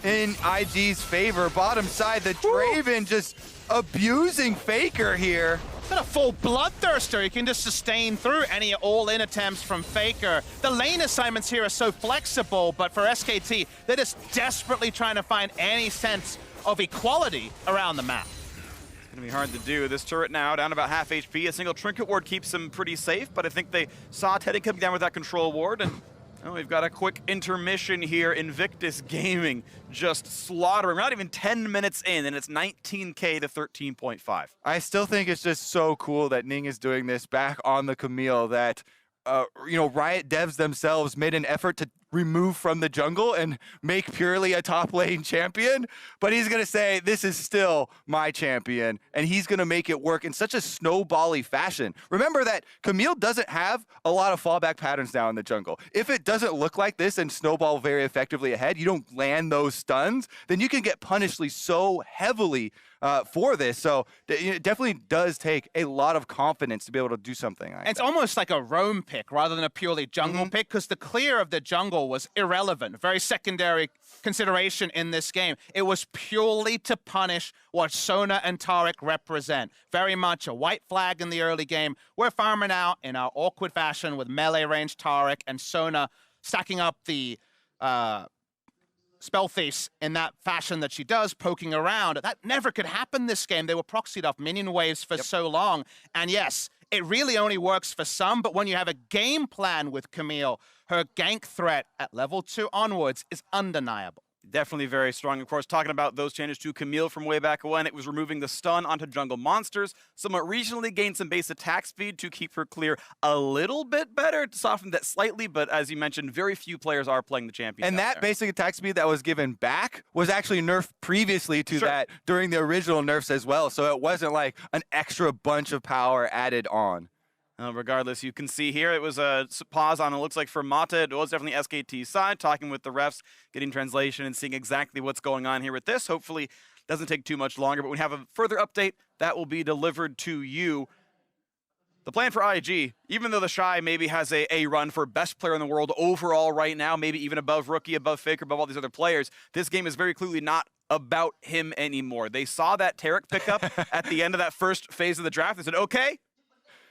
in IG's favor. Bottom side, the Draven just abusing Faker here. Got a full Bloodthirster. You can just sustain through any all-in attempts from Faker. The lane assignments here are so flexible, but for SKT, they're just desperately trying to find any sense of equality around the map. It's gonna be hard to do. This turret now down about half HP. A single Trinket Ward keeps him pretty safe, but I think they saw Teddy coming down with that control ward, and oh, we've got a quick intermission here. Invictus Gaming just slaughtering. We're not even 10 minutes in, and it's 19K to 13.5. I still think it's just so cool that Ning is doing this back on the Camille, that Riot devs themselves made an effort to remove from the jungle and make purely a top lane champion, but he's gonna say this is still my champion, and he's gonna make it work in such a snowbally fashion. Remember that Camille doesn't have a lot of fallback patterns now in the jungle. If it doesn't look like this and snowball very effectively ahead, you don't land those stuns, then you can get punished so heavily for this. So it definitely does take a lot of confidence to be able to do something like It's that. almost like a roam pick rather than a purely jungle pick, because the clear of the jungle was irrelevant, very secondary consideration in this game. It was purely to punish what Sona and Taric represent. Very much a white flag in the early game. We're farming out in our awkward fashion with melee range Taric and Sona stacking up the spell thiefs in that fashion that she does, poking around. That never could happen this game. They were proxied off minion waves for so long. And yes, it really only works for some, but when you have a game plan with Camille, her gank threat at level 2 onwards is undeniable. Definitely very strong. Of course, talking about those changes to Camille from way back when, it was removing the stun onto jungle monsters, somewhat regionally gained some base attack speed to keep her clear a little bit better, to soften that slightly, but as you mentioned, very few players are playing the champion. And that basic attack speed that was given back was actually nerfed previously to that during the original nerfs as well, so it wasn't like an extra bunch of power added on. Regardless, you can see here it was a pause on, it looks like for Mata. It was definitely SKT's side, talking with the refs, getting translation and seeing exactly what's going on here with this. Hopefully doesn't take too much longer, but when we have a further update, that will be delivered to you. The plan for IG, even though the Shy maybe has a run for best player in the world overall right now, maybe even above Rookie, above Faker, above all these other players, this game is very clearly not about him anymore. They saw that Taric pickup at the end of that first phase of the draft. They said, okay,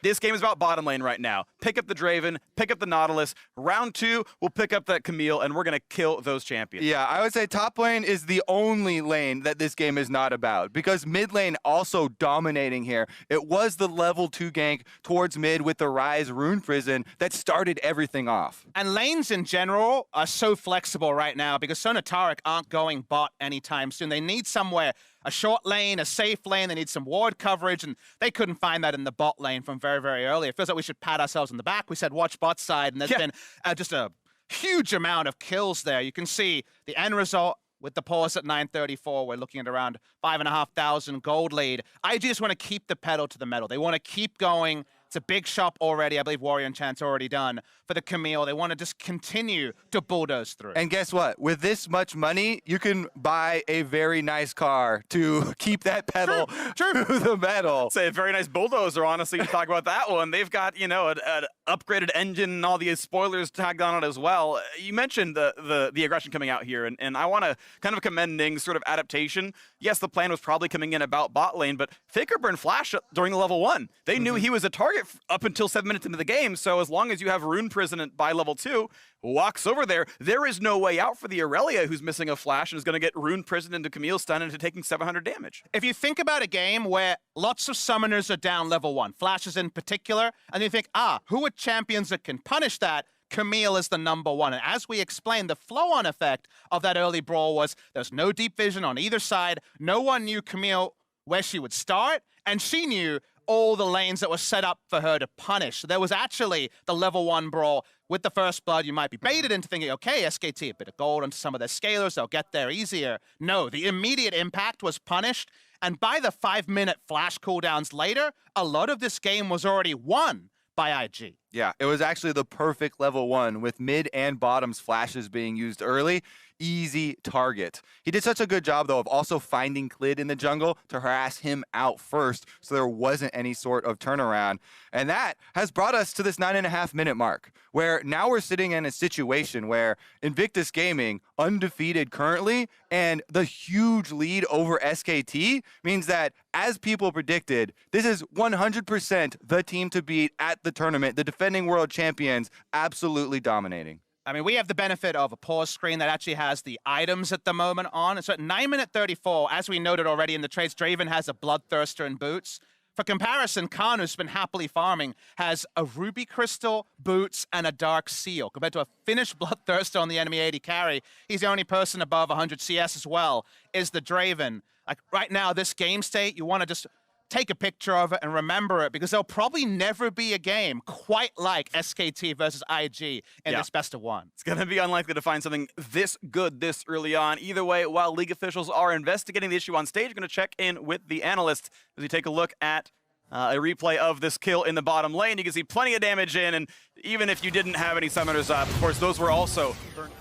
this game is about bottom lane right now. Pick up the Draven, pick up the Nautilus. Round 2, we'll pick up that Camille, and we're going to kill those champions. Yeah, I would say top lane is the only lane that this game is not about, because mid lane also dominating here. It was the level 2 gank towards mid with the Rise Rune Prison that started everything off. And lanes in general are so flexible right now because Sona Taric aren't going bot anytime soon. They need somewhere, a short lane, a safe lane. They need some ward coverage, and they couldn't find that in the bot lane from very, very early. It feels like we should pat ourselves on the back. We said watch bot side, and there's been just a huge amount of kills there. You can see the end result with the pause at 934. We're looking at around 5,500 gold lead. I just want to keep the pedal to the metal. They want to keep going. It's a big shop already. I believe Warrior Enchant's already done for the Camille. They want to just continue to bulldoze through. And guess what? With this much money, you can buy a very nice car to keep that pedal to the metal. Say a very nice bulldozer, honestly, to talk about that one. They've got, you know, an upgraded engine and all the spoilers tagged on it as well. You mentioned the aggression coming out here, and I want to kind of commend Ning's sort of adaptation. Yes, the plan was probably coming in about bot lane, but Faker burned Flash during the level 1. They knew he was a target up until 7 minutes into the game, so as long as you have Rune Prison by level 2, walks over there, there is no way out for the Aurelia, who's missing a Flash and is going to get Rune Prison into Camille stun into taking 700 damage. If you think about a game where lots of summoners are down level 1, Flashes in particular, and you think, who are champions that can punish that? Camille is the number 1. And as we explained, the flow-on effect of that early brawl was there's no deep vision on either side. No one knew Camille where she would start, and she knew all the lanes that were set up for her to punish. So there was actually the level 1 brawl with the first blood. You might be baited into thinking, okay, SKT, a bit of gold onto some of their scalers, they'll get there easier. No, the immediate impact was punished, and by the 5-minute flash cooldowns later, a lot of this game was already won by IG. Yeah, it was actually the perfect level 1 with mid and bottoms flashes being used early. Easy target. He did such a good job, though, of also finding Clid in the jungle to harass him out first, so there wasn't any sort of turnaround. And that has brought us to this 9.5-minute mark, where now we're sitting in a situation where Invictus Gaming, undefeated currently, and the huge lead over SKT means that, as people predicted, this is 100% the team to beat at the tournament. The defending world champions absolutely dominating. I mean, we have the benefit of a pause screen that actually has the items at the moment on. So at 9 34, as we noted already in the trades, Draven has a Bloodthirster and boots. For comparison, Khan, who's been happily farming, has a Ruby Crystal, boots, and a Dark Seal. Compared to a finished Bloodthirster on the enemy AD carry, he's the only person above 100 CS as well, is the Draven. Like, right now, this game state, you want to just take a picture of it and remember it, because there'll probably never be a game quite like SKT versus IG in this best of 1. It's going to be unlikely to find something this good this early on. Either way, while League officials are investigating the issue on stage, we're going to check in with the analyst as we take a look at a replay of this kill in the bottom lane. You can see plenty of damage in, and even if you didn't have any summoners up, of course, those were also burned.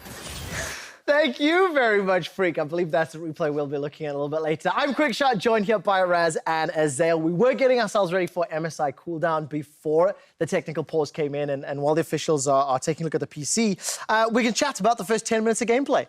Thank you very much, Freak. I believe that's a replay we'll be looking at a little bit later. I'm Quickshot, joined here by Raz and Azael. We were getting ourselves ready for MSI cooldown before the technical pause came in, and while the officials are taking a look at the PC, we can chat about the first 10 minutes of gameplay.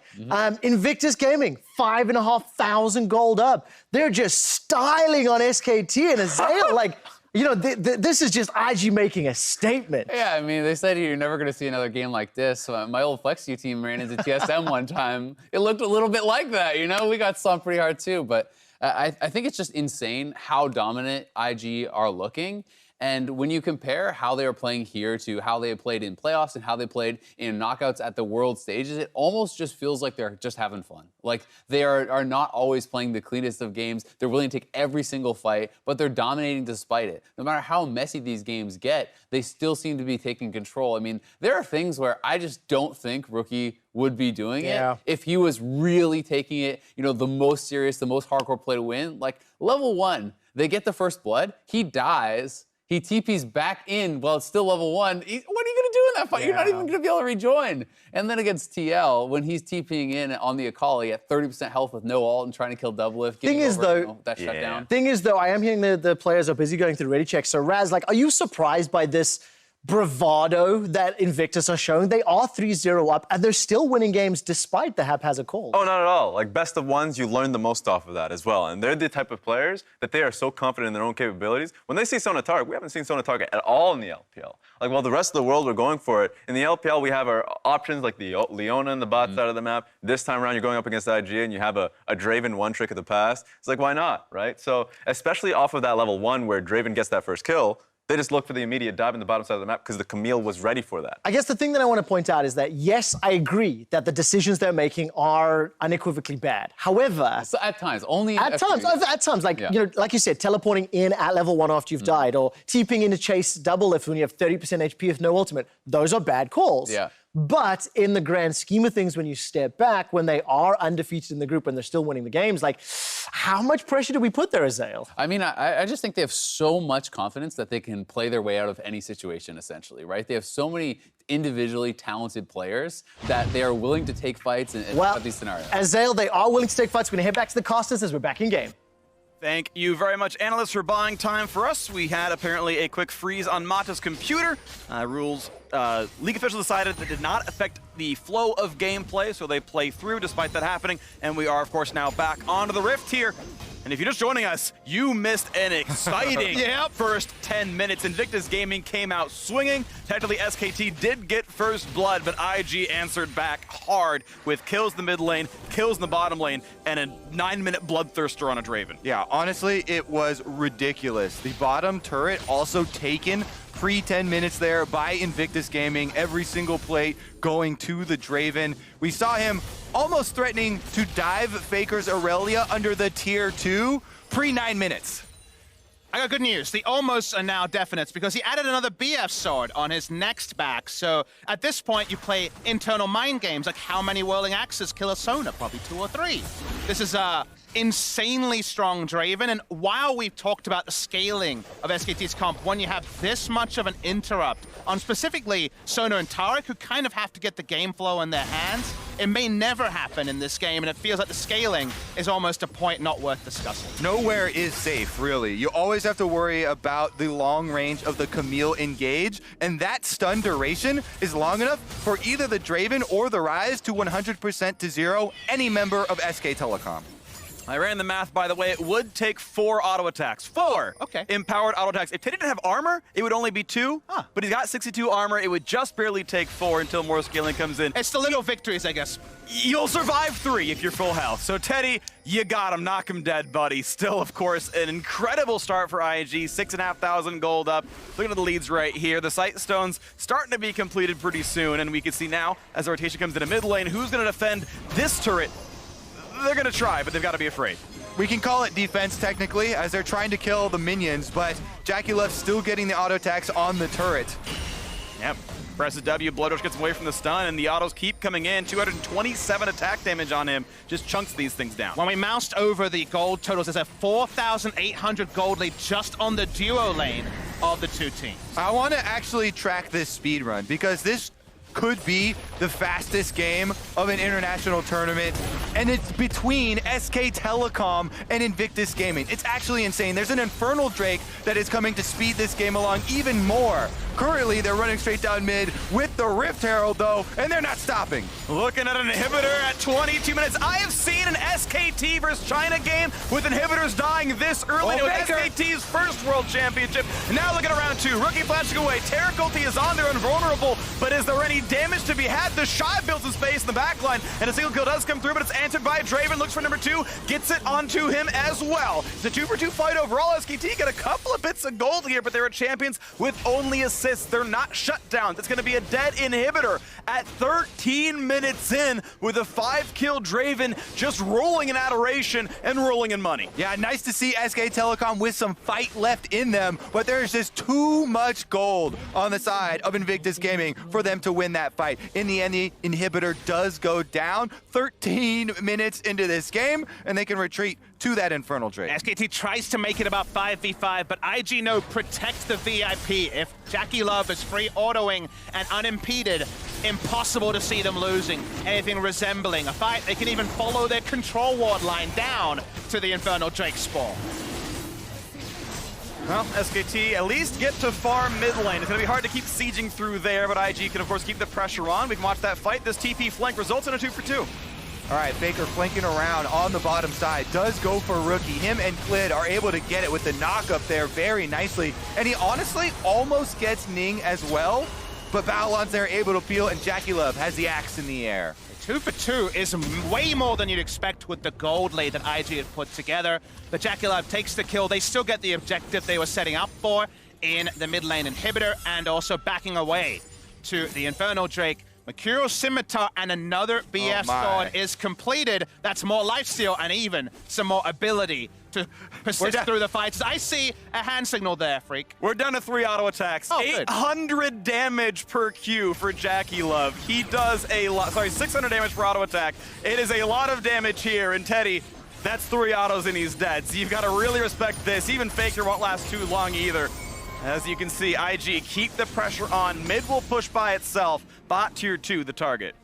Invictus Gaming, 5,500 gold up. They're just styling on SKT and Azael, like... You know, this is just IG making a statement. Yeah, I mean, they said you're never going to see another game like this. My old FlexU team ran into TSM one time. It looked a little bit like that, you know? We got stomped pretty hard too, but I think it's just insane how dominant IG are looking. And when you compare how they are playing here to how they played in playoffs and how they played in knockouts at the world stages, it almost just feels like they're just having fun. Like they are not always playing the cleanest of games. They're willing to take every single fight, but they're dominating despite it. No matter how messy these games get, they still seem to be taking control. I mean, there are things where I just don't think Rookie would be doing it if he was really taking it, you know, the most serious, the most hardcore play to win. Like level 1, they get the first blood, he dies. He TP's back in while it's still level 1. What are you going to do in that fight? You're not even going to be able to rejoin. And then against TL, when he's TPing in on the Akali at 30% health with no ult and trying to kill Doublelift, Thing is, though, I am hearing the players are busy going through ready checks. So Raz, like, are you surprised by this bravado that Invictus are showing? They are 3-0 up, and they're still winning games despite the haphazard calls. Oh, not at all. Like, best of 1s, you learn the most off of that as well. And they're the type of players that they are so confident in their own capabilities. When they see Sona Targ, we haven't seen Sona Targ at all in the LPL. Like, while the rest of the world were going for it, in the LPL, we have our options like the Leona and the bot side of the map. This time around, you're going up against IG, and you have a Draven one trick of the past. It's like, why not, right? So, especially off of that level 1 where Draven gets that first kill, they just look for the immediate dive in the bottom side of the map because the Camille was ready for that. I guess the thing that I want to point out is that, yes, I agree that the decisions they're making are unequivocally bad. However... So at times, only... At times, like, you know, like you said, teleporting in at level 1 after you've died, or TPing in to chase Doublelift when you have 30% HP with no ultimate. Those are bad calls. Yeah. But in the grand scheme of things, when you step back, when they are undefeated in the group and they're still winning the games, like, how much pressure do we put there, Azael? I mean, I just think they have so much confidence that they can play their way out of any situation, essentially, right? They have so many individually talented players that they are willing to take fights and have these scenarios. Azael, they are willing to take fights. We're going to head back to the casters as we're back in game. Thank you very much, analysts, for buying time for us. We had apparently a quick freeze on Mata's computer. League officials decided that did not affect the flow of gameplay, so they play through despite that happening. And we are, of course, now back onto the Rift here. And if you're just joining us, you missed an exciting first 10 minutes. Invictus Gaming came out swinging. Technically, SKT did get first blood, but IG answered back hard with kills in the mid lane, kills in the bottom lane, and a 9-minute Bloodthirster on a Draven. Yeah, honestly, it was ridiculous. The bottom turret also taken pre-10 minutes there by Invictus Gaming. Every single plate going to the Draven. We saw him almost threatening to dive Faker's Aurelia under the tier 2, pre-9 minutes. I got good news. The almosts are now definites because he added another BF sword on his next back. So at this point, you play internal mind games like how many whirling axes kill a Sona? Probably 2 or 3. This is insanely strong Draven, and while we've talked about the scaling of SKT's comp, when you have this much of an interrupt on specifically Sona and Tarek, who kind of have to get the game flow in their hands, it may never happen in this game, and it feels like the scaling is almost a point not worth discussing. Nowhere is safe, really. You always have to worry about the long range of the Camille engage, and that stun duration is long enough for either the Draven or the Ryze to 100% to 0 any member of SK Telecom. I ran the math, by the way. It would take 4 auto attacks. 4 empowered auto attacks. If Teddy didn't have armor, it would only be 2. But he's got 62 armor. It would just barely take 4 until more scaling comes in. It's the little victories, I guess. You'll survive 3 if you're full health. So Teddy, you got him. Knock him dead, buddy. Still, of course, an incredible start for IG. 6,500 gold up. Look at the leads right here. The Sight Stones starting to be completed pretty soon. And we can see now, as the rotation comes into mid lane, who's going to defend this turret? They're going to try, but they've got to be afraid. We can call it defense technically, as they're trying to kill the minions, but JackeyLove still getting the auto attacks on the turret. Yep. Presses W, Bloodrush gets away from the stun, and the autos keep coming in. 227 attack damage on him. Just chunks these things down. When we moused over the gold totals, there's a 4,800 gold lead just on the duo lane of the two teams. I want to actually track this speed run, because this could be the fastest game of an international tournament, and it's between SK Telecom and Invictus Gaming. It's actually insane. There's an Infernal Drake that is coming to speed this game along even more. Currently, they're running straight down mid with the Rift Herald, though, and they're not stopping. Looking at an inhibitor at 22 minutes. I have seen an SKT versus China game with inhibitors dying this early. It was SKT's first World Championship. Now look at round 2. Rookie flashing away. Terror ulti is on there, invulnerable, but is there any damage to be had? The Shy builds some space in the backline, and a single kill does come through, but it's answered by Draven. Looks for number 2, gets it onto him as well. It's a 2-for-2 fight overall. SKT got a couple of bits of gold here, but they were champions with only assists. They're not shut down. It's going to be a dead inhibitor at 13 minutes in with a 5-kill Draven just rolling in adoration and rolling in money. Yeah, nice to see SK Telecom with some fight left in them, but there's just too much gold on the side of Invictus Gaming for them to win that fight. In the end, the inhibitor does go down 13 minutes into this game, and they can retreat to that Infernal Drake. SKT tries to make it about 5v5, but IG know protect the VIP. If JackeyLove is free autoing and unimpeded, impossible to see them losing anything resembling a fight. They can even follow their control ward line down to the Infernal Drake spawn. Well, SKT at least get to far mid lane. It's going to be hard to keep sieging through there, but IG can, of course, keep the pressure on. We can watch that fight. This TP flank results in a 2-for-2. All right, Faker flanking around on the bottom side. Does go for Rookie. Him and Klid are able to get it with the knock up there very nicely. And he honestly almost gets Ning as well, but Balon's there able to peel, and JackeyLove has the axe in the air. 2-for-2 is way more than you'd expect with the gold lead that IG had put together. The JackeyLove takes the kill. They still get the objective they were setting up for in the mid lane inhibitor, and also backing away to the Infernal Drake. Mercurial Scimitar and another BF sword is completed. That's more lifesteal and even some more ability to persist through the fights. I see a hand signal there, Freak. We're down to 3 auto attacks. 800 damage per Q for JackeyLove. He does a lot. Sorry, 600 damage per auto attack. It is a lot of damage here, and Teddy, that's 3 autos and he's dead. So you've got to really respect this. Even Faker won't last too long either. As you can see, IG keep the pressure on. Mid will push by itself. Bot tier 2, the target.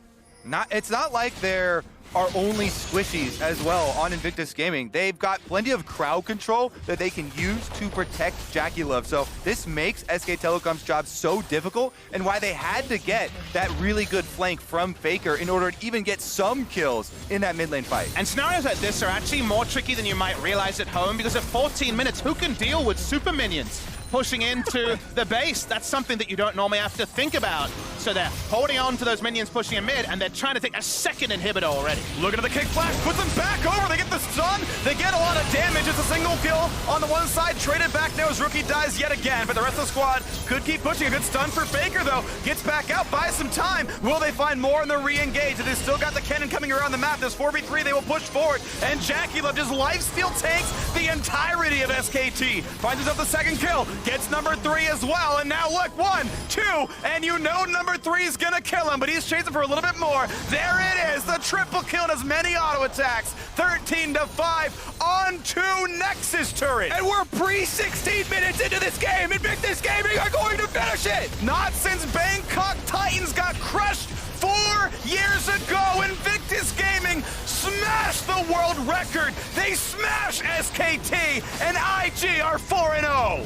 It's not like there are only squishies as well on Invictus Gaming. They've got plenty of crowd control that they can use to protect JackeyLove. So this makes SK Telecom's job so difficult, and why they had to get that really good flank from Faker in order to even get some kills in that mid lane fight. And scenarios like this are actually more tricky than you might realize at home, because at 14 minutes, who can deal with super minions? pushing into the base. That's something that you don't normally have to think about. So they're holding on to those minions pushing in mid, and they're trying to take a second inhibitor already. Looking at the kick flash, puts them back over. They get the stun. They get a lot of damage. It's a single kill on the one side. Traded back now as Rookie dies yet again. But the rest of the squad could keep pushing. A good stun for Faker, though. Gets back out, buys some time. Will they find more and they're re-engaged? They've still got the cannon coming around the map. There's 4v3. They will push forward. And Jackie Love just lifesteal takes the entirety of SKT. Finds himself the second kill. Gets number 3 as well. And now look, 1, 2, and you know number 3 is gonna kill him, but he's chasing for a little bit more. There it is, the triple kill and as many auto attacks. 13-5 on 2 Nexus turrets. And we're pre-16 minutes into this game. Invictus Gaming are going to finish it. Not since Bangkok Titans got crushed 4 years ago. Invictus Gaming smashed the world record. They smash SKT, and IG are 4-0.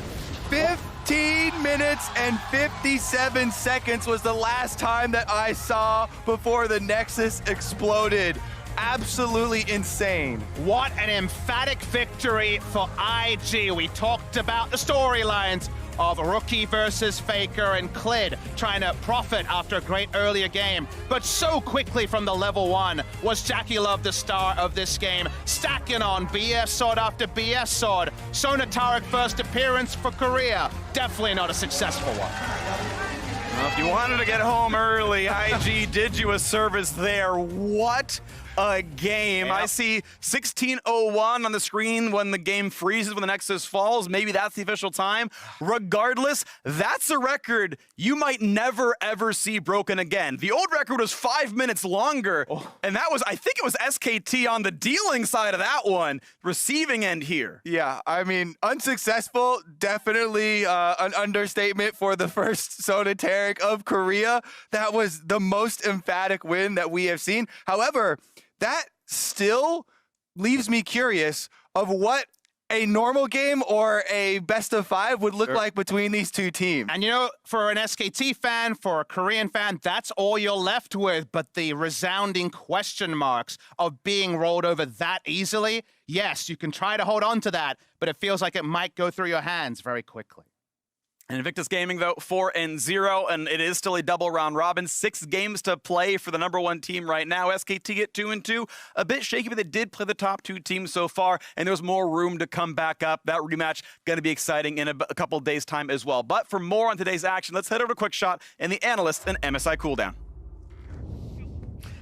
15 minutes and 57 seconds was the last time that I saw before the Nexus exploded. Absolutely insane. What an emphatic victory for IG. We talked about the storylines of Rookie versus Faker and Clid trying to profit after a great earlier game. But so quickly from the level 1 was Jackie Love the star of this game, stacking on BS sword after BS sword. Sona Tarek first appearance for Korea. Definitely not a successful one. Well, if you wanted to get home early, IG did you a service there. What a game. Yep. I see 16:01 on the screen when the game freezes, when the Nexus falls. Maybe that's the official time. Regardless, that's a record you might never, ever see broken again. The old record was 5 minutes longer, and that was, I think it was SKT on the dealing side of that one. Receiving end here. Yeah, I mean, unsuccessful, definitely an understatement for the first Sona Tarek of Korea. That was the most emphatic win that we have seen. However, that still leaves me curious of what a normal game or a best of 5 would look like between these two teams. And you know, for an SKT fan, for a Korean fan, that's all you're left with. But the resounding question marks of being rolled over that easily, yes, you can try to hold on to that, but it feels like it might go through your hands very quickly. And Invictus Gaming, though, 4-0, and it is still a double round robin. 6 games to play for the number 1 team right now. SKT at 2-2. A bit shaky, but they did play the top 2 teams so far, and there's more room to come back up. That rematch going to be exciting in a couple days' time as well. But for more on today's action, let's head over to Quick Shot and the Analyst and MSI Cooldown.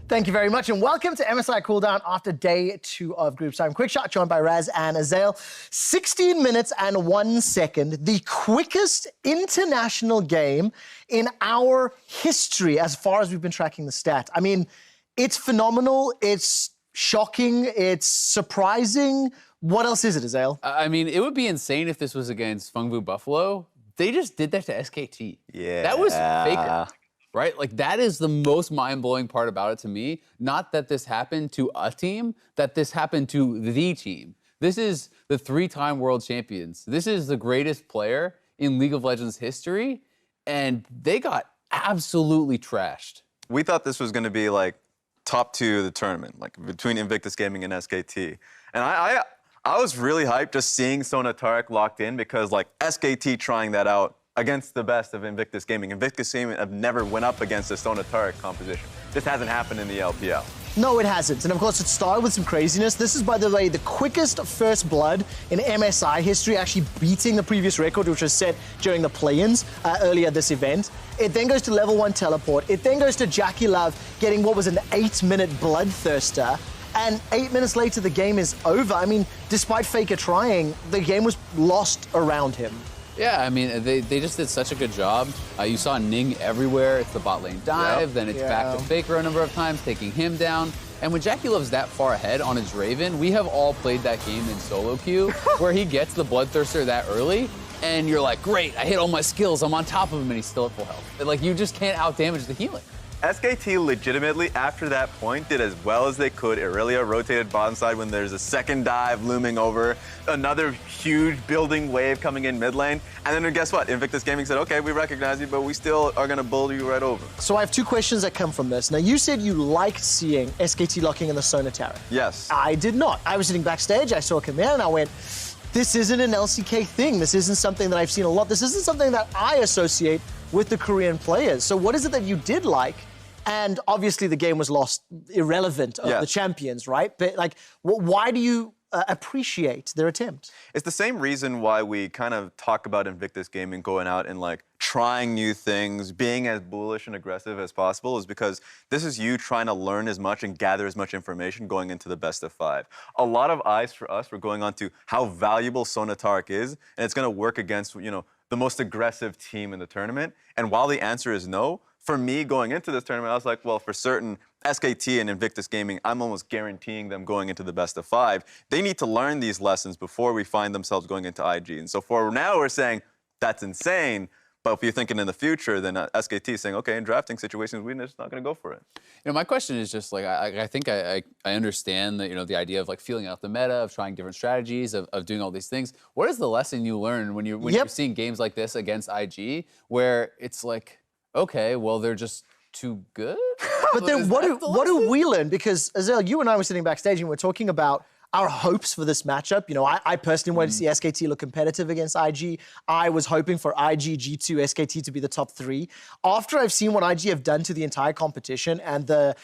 Thank you very much, and welcome to MSI Cooldown after day 2 of Group Time. Quick Shot joined by Raz and Azael. 16 minutes and 1 second, the quickest international game in our history as far as we've been tracking the stat. I mean, it's phenomenal, it's shocking, it's surprising. What else is it, Azael? I mean, it would be insane if this was against Phong Vũ Buffalo. They just did that to SKT. Yeah. That was Faker. Right? Like, that is the most mind-blowing part about it to me. Not that this happened to a team, that this happened to the team. This is the 3-time world champions. This is the greatest player in League of Legends history, and they got absolutely trashed. We thought this was going to be like top 2 of the tournament, like between Invictus Gaming and SKT. And I was really hyped just seeing Sona Tarek locked in because, like, SKT trying that out against the best of Invictus Gaming. Invictus Gaming have never went up against a Sona Tarek composition. This hasn't happened in the LPL. No, it hasn't. And of course, it started with some craziness. This is, by the way, the quickest first blood in MSI history, actually beating the previous record, which was set during the play-ins earlier this event. It then goes to level 1 teleport. It then goes to Jackie Love getting what was an 8-minute bloodthirster. And 8 minutes later, the game is over. I mean, despite Faker trying, the game was lost around him. Yeah, I mean, they just did such a good job. You saw Ning everywhere. It's the bot lane dive, then it's back to Faker a number of times, taking him down. And when Jackie Love's that far ahead on his Raven, we have all played that game in solo queue where he gets the Bloodthirster that early, and you're like, great, I hit all my skills, I'm on top of him, and he's still at full health. Like, you just can't outdamage the healing. SKT legitimately, after that point, did as well as they could. Irelia rotated bottom side when there's a second dive looming over, another huge building wave coming in mid lane, and then guess what? Invictus Gaming said, okay, we recognize you, but we still are going to bull you right over. So I have 2 questions that come from this. Now, you said you liked seeing SKT locking in the Sona Tarek. Yes. I did not. I was sitting backstage, I saw him in, and I went, this isn't an LCK thing. This isn't something that I've seen a lot. This isn't something that I associate with the Korean players. So what is it that you did like? And obviously the game was lost, irrelevant of the champions, right? But like, why do you appreciate their attempt? It's the same reason why we kind of talk about Invictus Gaming going out and like trying new things, being as bullish and aggressive as possible, is because this is you trying to learn as much and gather as much information going into the best of 5. A lot of eyes for us were going on to how valuable Sonatark is, and it's going to work against, you know, the most aggressive team in the tournament. And while the answer is no, for me going into this tournament, I was like, well, for certain, SKT and Invictus Gaming, I'm almost guaranteeing them going into the best of 5. They need to learn these lessons before we find themselves going into IG. And so for now, we're saying, that's insane. But if you're thinking in the future, then SKT is saying, okay, in drafting situations, we're just not going to go for it. You know, my question is just like, I think I understand that, you know, the idea of like feeling out the meta, of trying different strategies, of doing all these things. What is the lesson you learn when you're seeing games like this against IG, where it's like, okay, well, they're just too good? But then what do we learn? Because, Azel, you and I were sitting backstage and we're talking about our hopes for this matchup. You know, I personally wanted to see SKT look competitive against IG. I was hoping for IG, G2, SKT to be the top 3. After I've seen what IG have done to the entire competition and the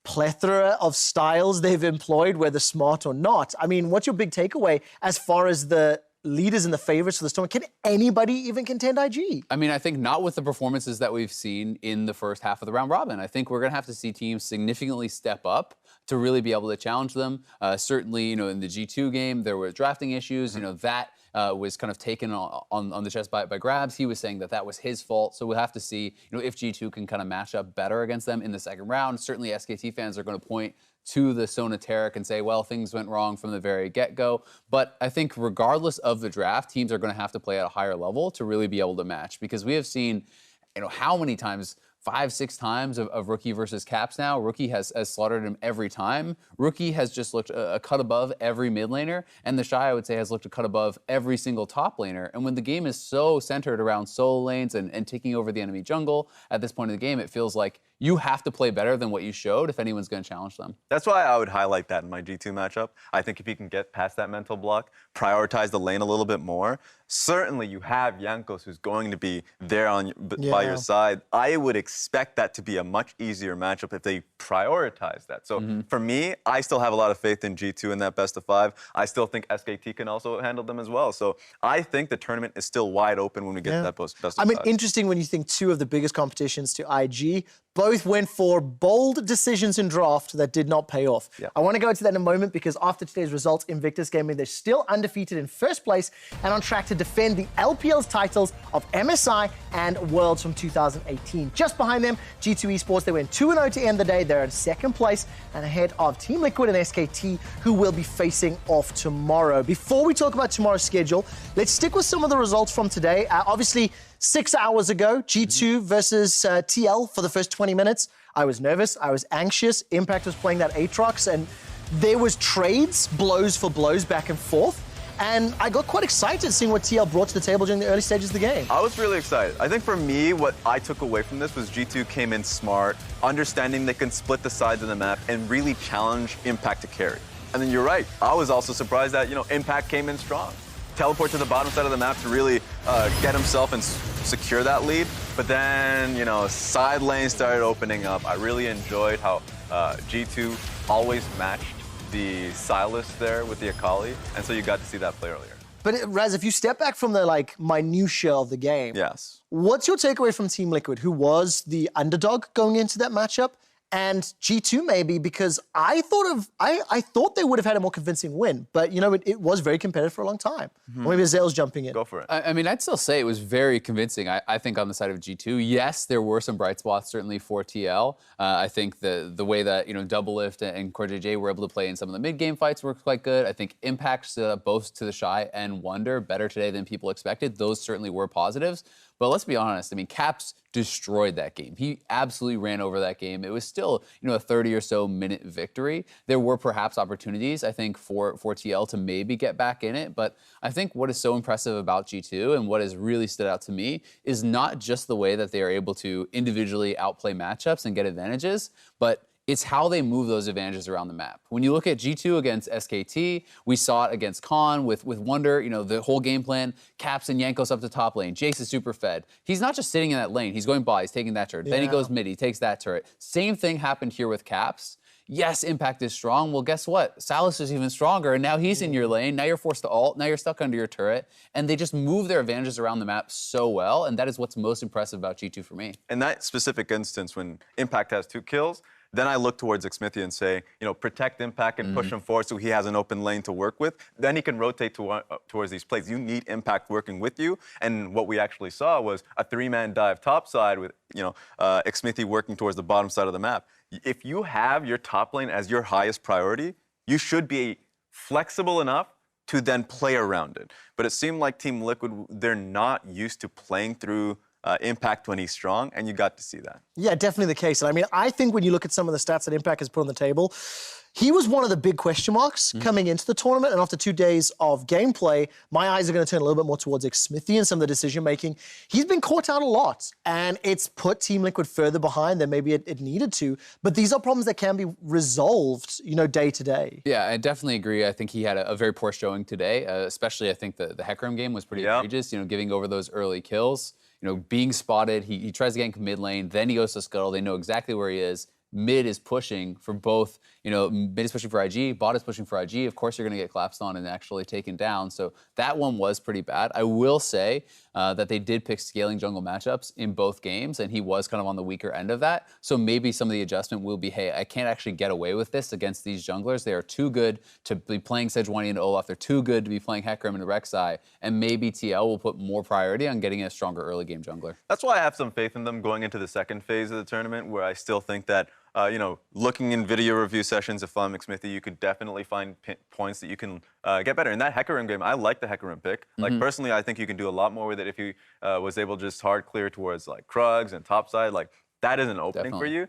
plethora of styles they've employed, whether smart or not, I mean, what's your big takeaway as far as the leaders and the favorites for this tournament? Can anybody even contend IG? I mean, I think not with the performances that we've seen in the first half of the round robin. I think we're going to have to see teams significantly step up to really be able to challenge them. Certainly, you know, in the G2 game, there were drafting issues. You know, that was kind of taken on the chest by Grabs. He was saying that that was his fault. So we'll have to see, you know, if G2 can kind of match up better against them in the second round. Certainly, SKT fans are going to point to the Sonatark and say, well, things went wrong from the very get-go. But I think regardless of the draft, teams are going to have to play at a higher level to really be able to match, because we have seen, you know, how many times, 5-6 times of Rookie versus Caps now. Rookie has slaughtered him every time. Rookie has just looked a cut above every mid laner, and the Shy, I would say, has looked a cut above every single top laner. And when the game is so centered around solo lanes and taking over the enemy jungle, at this point in the game, it feels like you have to play better than what you showed if anyone's going to challenge them. That's why I would highlight that in my G2 matchup. I think if you can get past that mental block, prioritize the lane a little bit more. Certainly, you have Jankos who's going to be there by your side. I would expect that to be a much easier matchup if they prioritize that. So for me, I still have a lot of faith in G2 in that best of 5. I still think SKT can also handle them as well. So I think the tournament is still wide open when we get to that best of 5. I mean, interesting when you think 2 of the biggest competitions to IG both went for bold decisions in draft that did not pay off. I want to go into that in a moment, because after today's results, Invictus Gaming, they're still undefeated in first place and on track to defend the LPL's titles of MSI and Worlds from 2018. Just behind them, G2 Esports, they went 2-0 to end the day. They're in second place and ahead of Team Liquid and SKT, who will be facing off tomorrow. Before we talk about tomorrow's schedule, let's stick with some of the results from today. Obviously, 6 hours ago, G2 versus TL for the first 20 minutes. I was nervous, I was anxious. Impact was playing that Aatrox, and there was trades, blows for blows, back and forth. And I got quite excited seeing what TL brought to the table during the early stages of the game. I was really excited. I think for me, what I took away from this was G2 came in smart, understanding they can split the sides of the map and really challenge Impact to carry. And then you're right, I was also surprised that, you know, Impact came in strong. Teleport to the bottom side of the map to really get himself and secure that lead. But then, you know, side lanes started opening up. I really enjoyed how G2 always matched the Sylas there with the Akali, and so you got to see that play earlier. But Raz, if you step back from the like minutiae of the game, what's your takeaway from Team Liquid, who was the underdog going into that matchup? And G2 maybe, because I thought they would have had a more convincing win, but you know, it was very competitive for a long time. Maybe Azel's jumping in. Go for it. I mean, I'd still say it was very convincing. I think on the side of G2, yes, there were some bright spots certainly for TL. I think the way that, you know, Doublelift and CoreJJ were able to play in some of the mid game fights were quite good. I think Impact both to the Shy and Wonder better today than people expected. Those certainly were positives. But let's be honest, I mean, Caps destroyed that game. He absolutely ran over that game. It was still, you know, a 30 or so minute victory. There were perhaps opportunities, I think, for TL to maybe get back in it. But I think what is so impressive about G2 and what has really stood out to me is not just the way that they are able to individually outplay matchups and get advantages, but It's how they move those advantages around the map. When you look at G2 against SKT, we saw it against Khan with Wonder, you know, the whole game plan, Caps and Yankos up the top lane. Jace is super fed. He's not just sitting in that lane, he's going by, he's taking that turret. Then he goes mid, he takes that turret. Same thing happened here with Caps. Yes, Impact is strong. Well, guess what? Salus is even stronger, and now he's in your lane. Now you're forced to ult. Now you're stuck under your turret. And they just move their advantages around the map so well, and that is what's most impressive about G2 for me. In that specific instance, when Impact has 2 kills, then I look towards Xmithie and say, you know, protect Impact and push him forward so he has an open lane to work with. Then he can rotate towards these plays. You need Impact working with you. And what we actually saw was a 3-man dive topside with, you know, Xmithie working towards the bottom side of the map. If you have your top lane as your highest priority, you should be flexible enough to then play around it. But it seemed like Team Liquid, they're not used to playing through Impact when he's strong, and you got to see that. Yeah, definitely the case. And I mean, I think when you look at some of the stats that Impact has put on the table, he was one of the big question marks coming into the tournament, and after 2 days of gameplay, my eyes are going to turn a little bit more towards Xmithie and some of the decision-making. He's been caught out a lot, and it's put Team Liquid further behind than maybe it needed to, but these are problems that can be resolved, you know, day to day. Yeah, I definitely agree. I think he had a very poor showing today, especially I think the Hecarim game was pretty egregious, you know, giving over those early kills, you know, being spotted. He tries to gank mid lane, then he goes to Scuttle. They know exactly where he is. Mid is pushing for both, you know, mid is pushing for IG, bot is pushing for IG. Of course, you're going to get collapsed on and actually taken down. So that one was pretty bad. I will say that they did pick scaling jungle matchups in both games, and he was kind of on the weaker end of that. So maybe some of the adjustment will be, hey, I can't actually get away with this against these junglers. They are too good to be playing Sejuani and Olaf. They're too good to be playing Hecarim and Rek'Sai. And maybe TL will put more priority on getting a stronger early game jungler. That's why I have some faith in them going into the second phase of the tournament, where I still think that you know, looking in video review sessions of Phong Xmithie, you could definitely find points that you can get better. In that Hecarim game, I like the Hecarim pick. Like, personally, I think you can do a lot more with it if he was able to just hard clear towards, like, Krugs and topside. Like, that is an opening for you.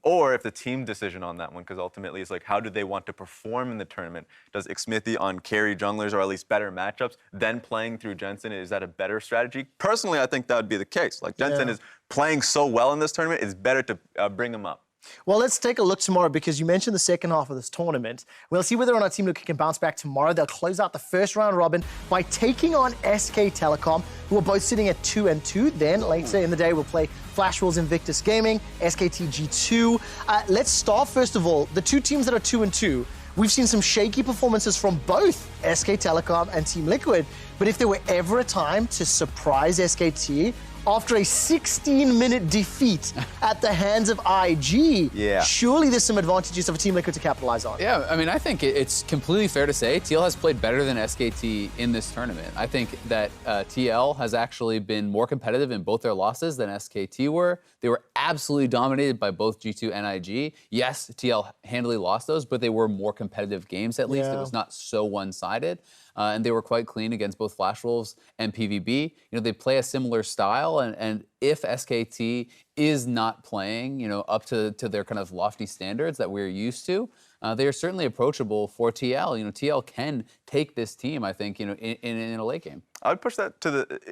Or if the team decision on that one, because ultimately it's like, how do they want to perform in the tournament? Does Xmithie on carry junglers or at least better matchups, then playing through Jensen, is that a better strategy? Personally, I think that would be the case. Like, Jensen is playing so well in this tournament, it's better to bring him up. Well, let's take a look tomorrow, because you mentioned the second half of this tournament. We'll see whether or not Team Liquid can bounce back tomorrow. They'll close out the first round robin by taking on SK Telecom, who are both sitting at 2-2. Then later in the day, we'll play Flash Wolves Invictus Gaming, SKT G2. Let's start, first of all, the two teams that are 2-2. We've seen some shaky performances from both SK Telecom and Team Liquid, but if there were ever a time to surprise SKT, after a 16-minute defeat at the hands of IG, surely there's some advantages of a Team Liquid to capitalize on. Yeah, I mean, I think it's completely fair to say TL has played better than SKT in this tournament. I think that TL has actually been more competitive in both their losses than SKT were. They were absolutely dominated by both G2 and IG. Yes, TL handily lost those, but they were more competitive games at least. It was not so one-sided. And they were quite clean against both Flash Wolves and PvB. You know, they play a similar style, and if SKT is not playing, you know, up to their kind of lofty standards that we're used to, they are certainly approachable for TL. You know, TL can take this team, I think, you know, in a late game. I would push that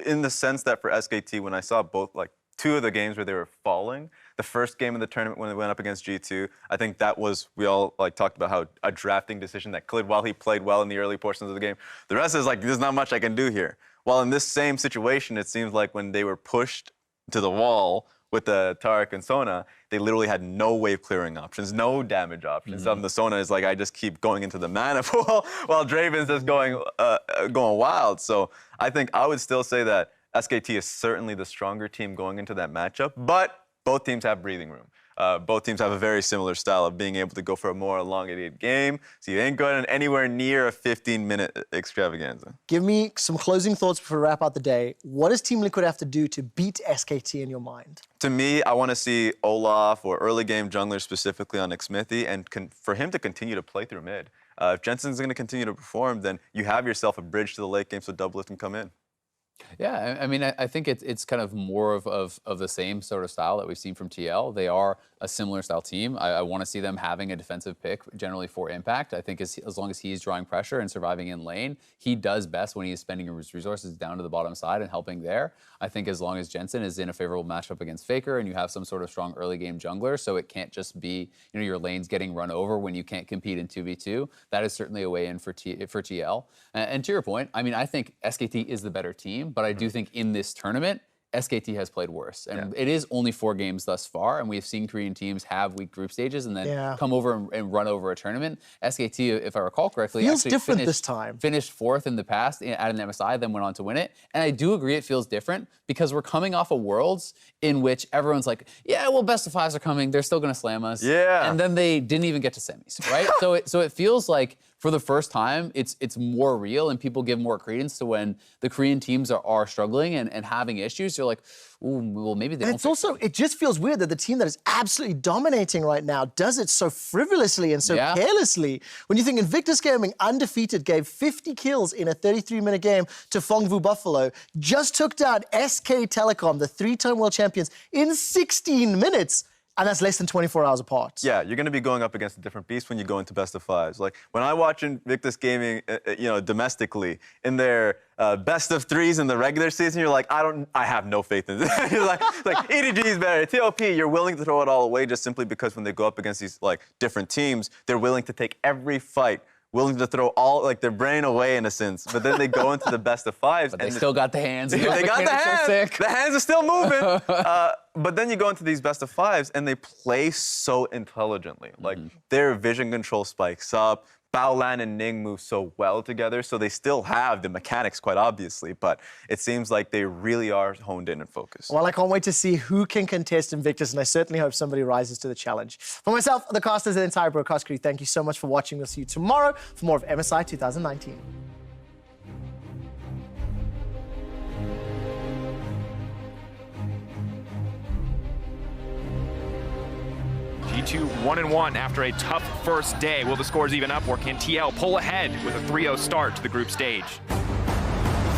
in the sense that for SKT, when I saw both, like, 2 of the games where they were falling, the first game of the tournament when they went up against G2, I think that was, we all like talked about how a drafting decision that Klid, while he played well in the early portions of the game, the rest is like, there's not much I can do here. While in this same situation, it seems like when they were pushed to the wall with the Taric and Sona, they literally had no wave clearing options, no damage options. The Sona is like, I just keep going into the mana pool while Draven's just going wild. So I think I would still say that SKT is certainly the stronger team going into that matchup, but both teams have breathing room. Both teams have a very similar style of being able to go for a more elongated game, so you ain't going anywhere near a 15-minute extravaganza. Give me some closing thoughts before we wrap out the day. What does Team Liquid have to do to beat SKT in your mind? To me, I want to see Olaf or early game jungler specifically on Xmithie, and for him to continue to play through mid. If Jensen's going to continue to perform, then you have yourself a bridge to the late game so Doublelift can come in. Yeah, I mean, I think it's kind of more of the same sort of style that we've seen from TL. They are a similar style team. I want to see them having a defensive pick generally for impact. I think as long as he's drawing pressure and surviving in lane, he does best when he is spending his resources down to the bottom side and helping there. I think as long as Jensen is in a favorable matchup against Faker and you have some sort of strong early game jungler, so it can't just be, you know, your lanes getting run over when you can't compete in 2v2, that is certainly a way in for TL. And to your point, I mean, I think SKT is the better team, but I do think in this tournament, SKT has played worse. And it is only 4 games thus far, and we have seen Korean teams have weak group stages and then come over and run over a tournament. SKT, if I recall correctly, feels different this time. Finished 4th in the past at an MSI, then went on to win it. And I do agree it feels different because we're coming off of Worlds in which everyone's like, yeah, well, best of 5s are coming. They're still going to slam us. Yeah. And then they didn't even get to semis, right? so it feels like for the first time, it's more real and people give more credence to when the Korean teams are struggling and having issues. You're like, ooh, well, maybe they don't. It's also, it just feels weird that the team that is absolutely dominating right now does it so frivolously and so carelessly. When you think Invictus Gaming, undefeated, gave 50 kills in a 33-minute game to Phong Vũ Buffalo, just took down SK Telecom, the 3-time world champions, in 16 minutes. And that's less than 24 hours apart. Yeah, you're going to be going up against a different beast when you go into best of 5s. Like, when I watch Invictus Gaming, domestically, in their best of 3s in the regular season, you're like, I have no faith in this. You're like EDG is better. TOP, you're willing to throw it all away just simply because when they go up against these, different teams, they're willing to take every fight, willing to throw all, their brain away in a sense. But then they go into the best of 5s. But they still got the hands. They got the hands. The hands are still moving. But then you go into these best of 5s and they play so intelligently. Their vision control spikes up. Baolan and Ning move so well together, so they still have the mechanics, quite obviously, but it seems like they really are honed in and focused. Well, I can't wait to see who can contest Invictus, and I certainly hope somebody rises to the challenge. For myself, the casters, and the entire broadcast crew, thank you so much for watching. We'll see you tomorrow for more of MSI 2019. G2 1-1 after a tough first day. Will the scores even up, or can TL pull ahead with a 3-0 start to the group stage?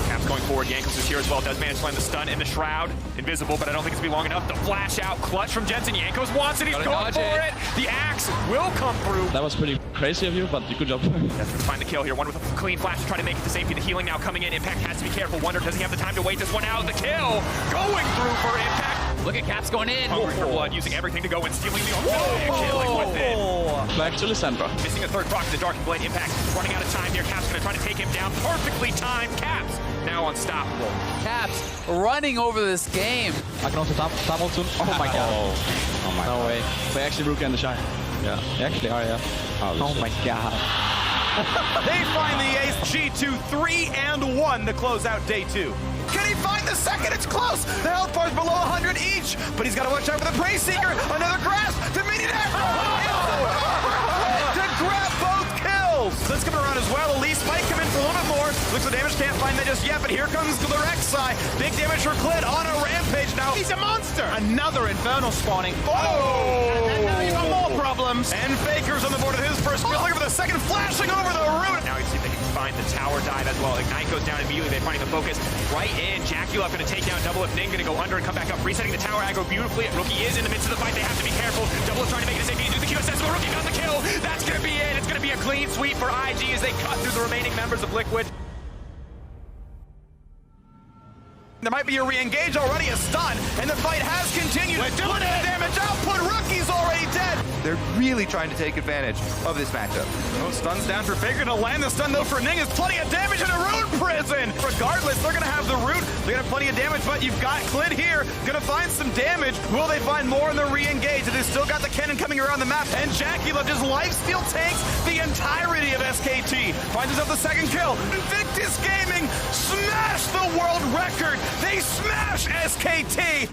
Caps going forward. Jankos is here as well. Does manage to land the stun in the Shroud. Invisible, but I don't think it's going to be long enough. The flash out clutch from Jensen. Jankos wants it. He's going for it. The axe will come through. That was pretty crazy of you, but good job. That's to find the kill here. One with a clean flash to try to make it to safety. The healing now coming in. Impact has to be careful. Wonder, does he have the time to wait this one out? The kill going through for Impact. Look at Caps going in. Hungry for blood, using everything to go and stealing the killing with it. Back to Lysandra. Missing a third proc to the Dark and Blade. Impact running out of time here. Caps gonna try to take him down. Perfectly timed. Caps now unstoppable. Caps running over this game. I can also tap soon. Oh my god. Oh my no way. They actually broke in the shine. Yeah. They actually are, yeah. Oh my god. They find the ace. G2 3-1 to close out day 2. Can he find the second? It's close. The health bar is below 100 each, but he's got to watch out for the Prey Seeker. Another grasp to Minidash. To grab both kills. Let's come around as well. Elise might come in for a little bit more. Looks like damage can't find that just yet, but here comes the Rek'Sai. Big damage for Klid on a rampage now. He's a monster. Another Infernal spawning. Oh! And now you got more problems. And Faker's on the board of his first kill. Looking for the second, flashing over the root. Now you see if they can find the tower dive as well. Ignite goes down immediately. They're finding the focus right in. Jacula going to take down Double If Ning, going to go under and come back up. Resetting the tower aggro beautifully. Rookie is in the midst of the fight. They have to be careful. Double If trying to make it a safety. Do the QSS, but Rookie got the kill. That's going to be it. It's going to be a clean sweep for IG as they cut through the remaining members of Liquid. There might be a re-engage already, a stun, and the fight has continued. We're doing it! Damage output, Rookie's already dead! They're really trying to take advantage of this matchup. Oh, stun's down for Faker to land the stun, though, for Ning is plenty of damage in a Rune Prison! Regardless, they're gonna have the root, they're gonna have plenty of damage, but you've got Klid here, gonna find some damage. Will they find more in the re-engage? They've still got the cannon coming around the map, and Jacula just lifesteal tanks the entirety of SKT. Finds himself the second kill. Invictus Gaming smash the world record! They smash SKT!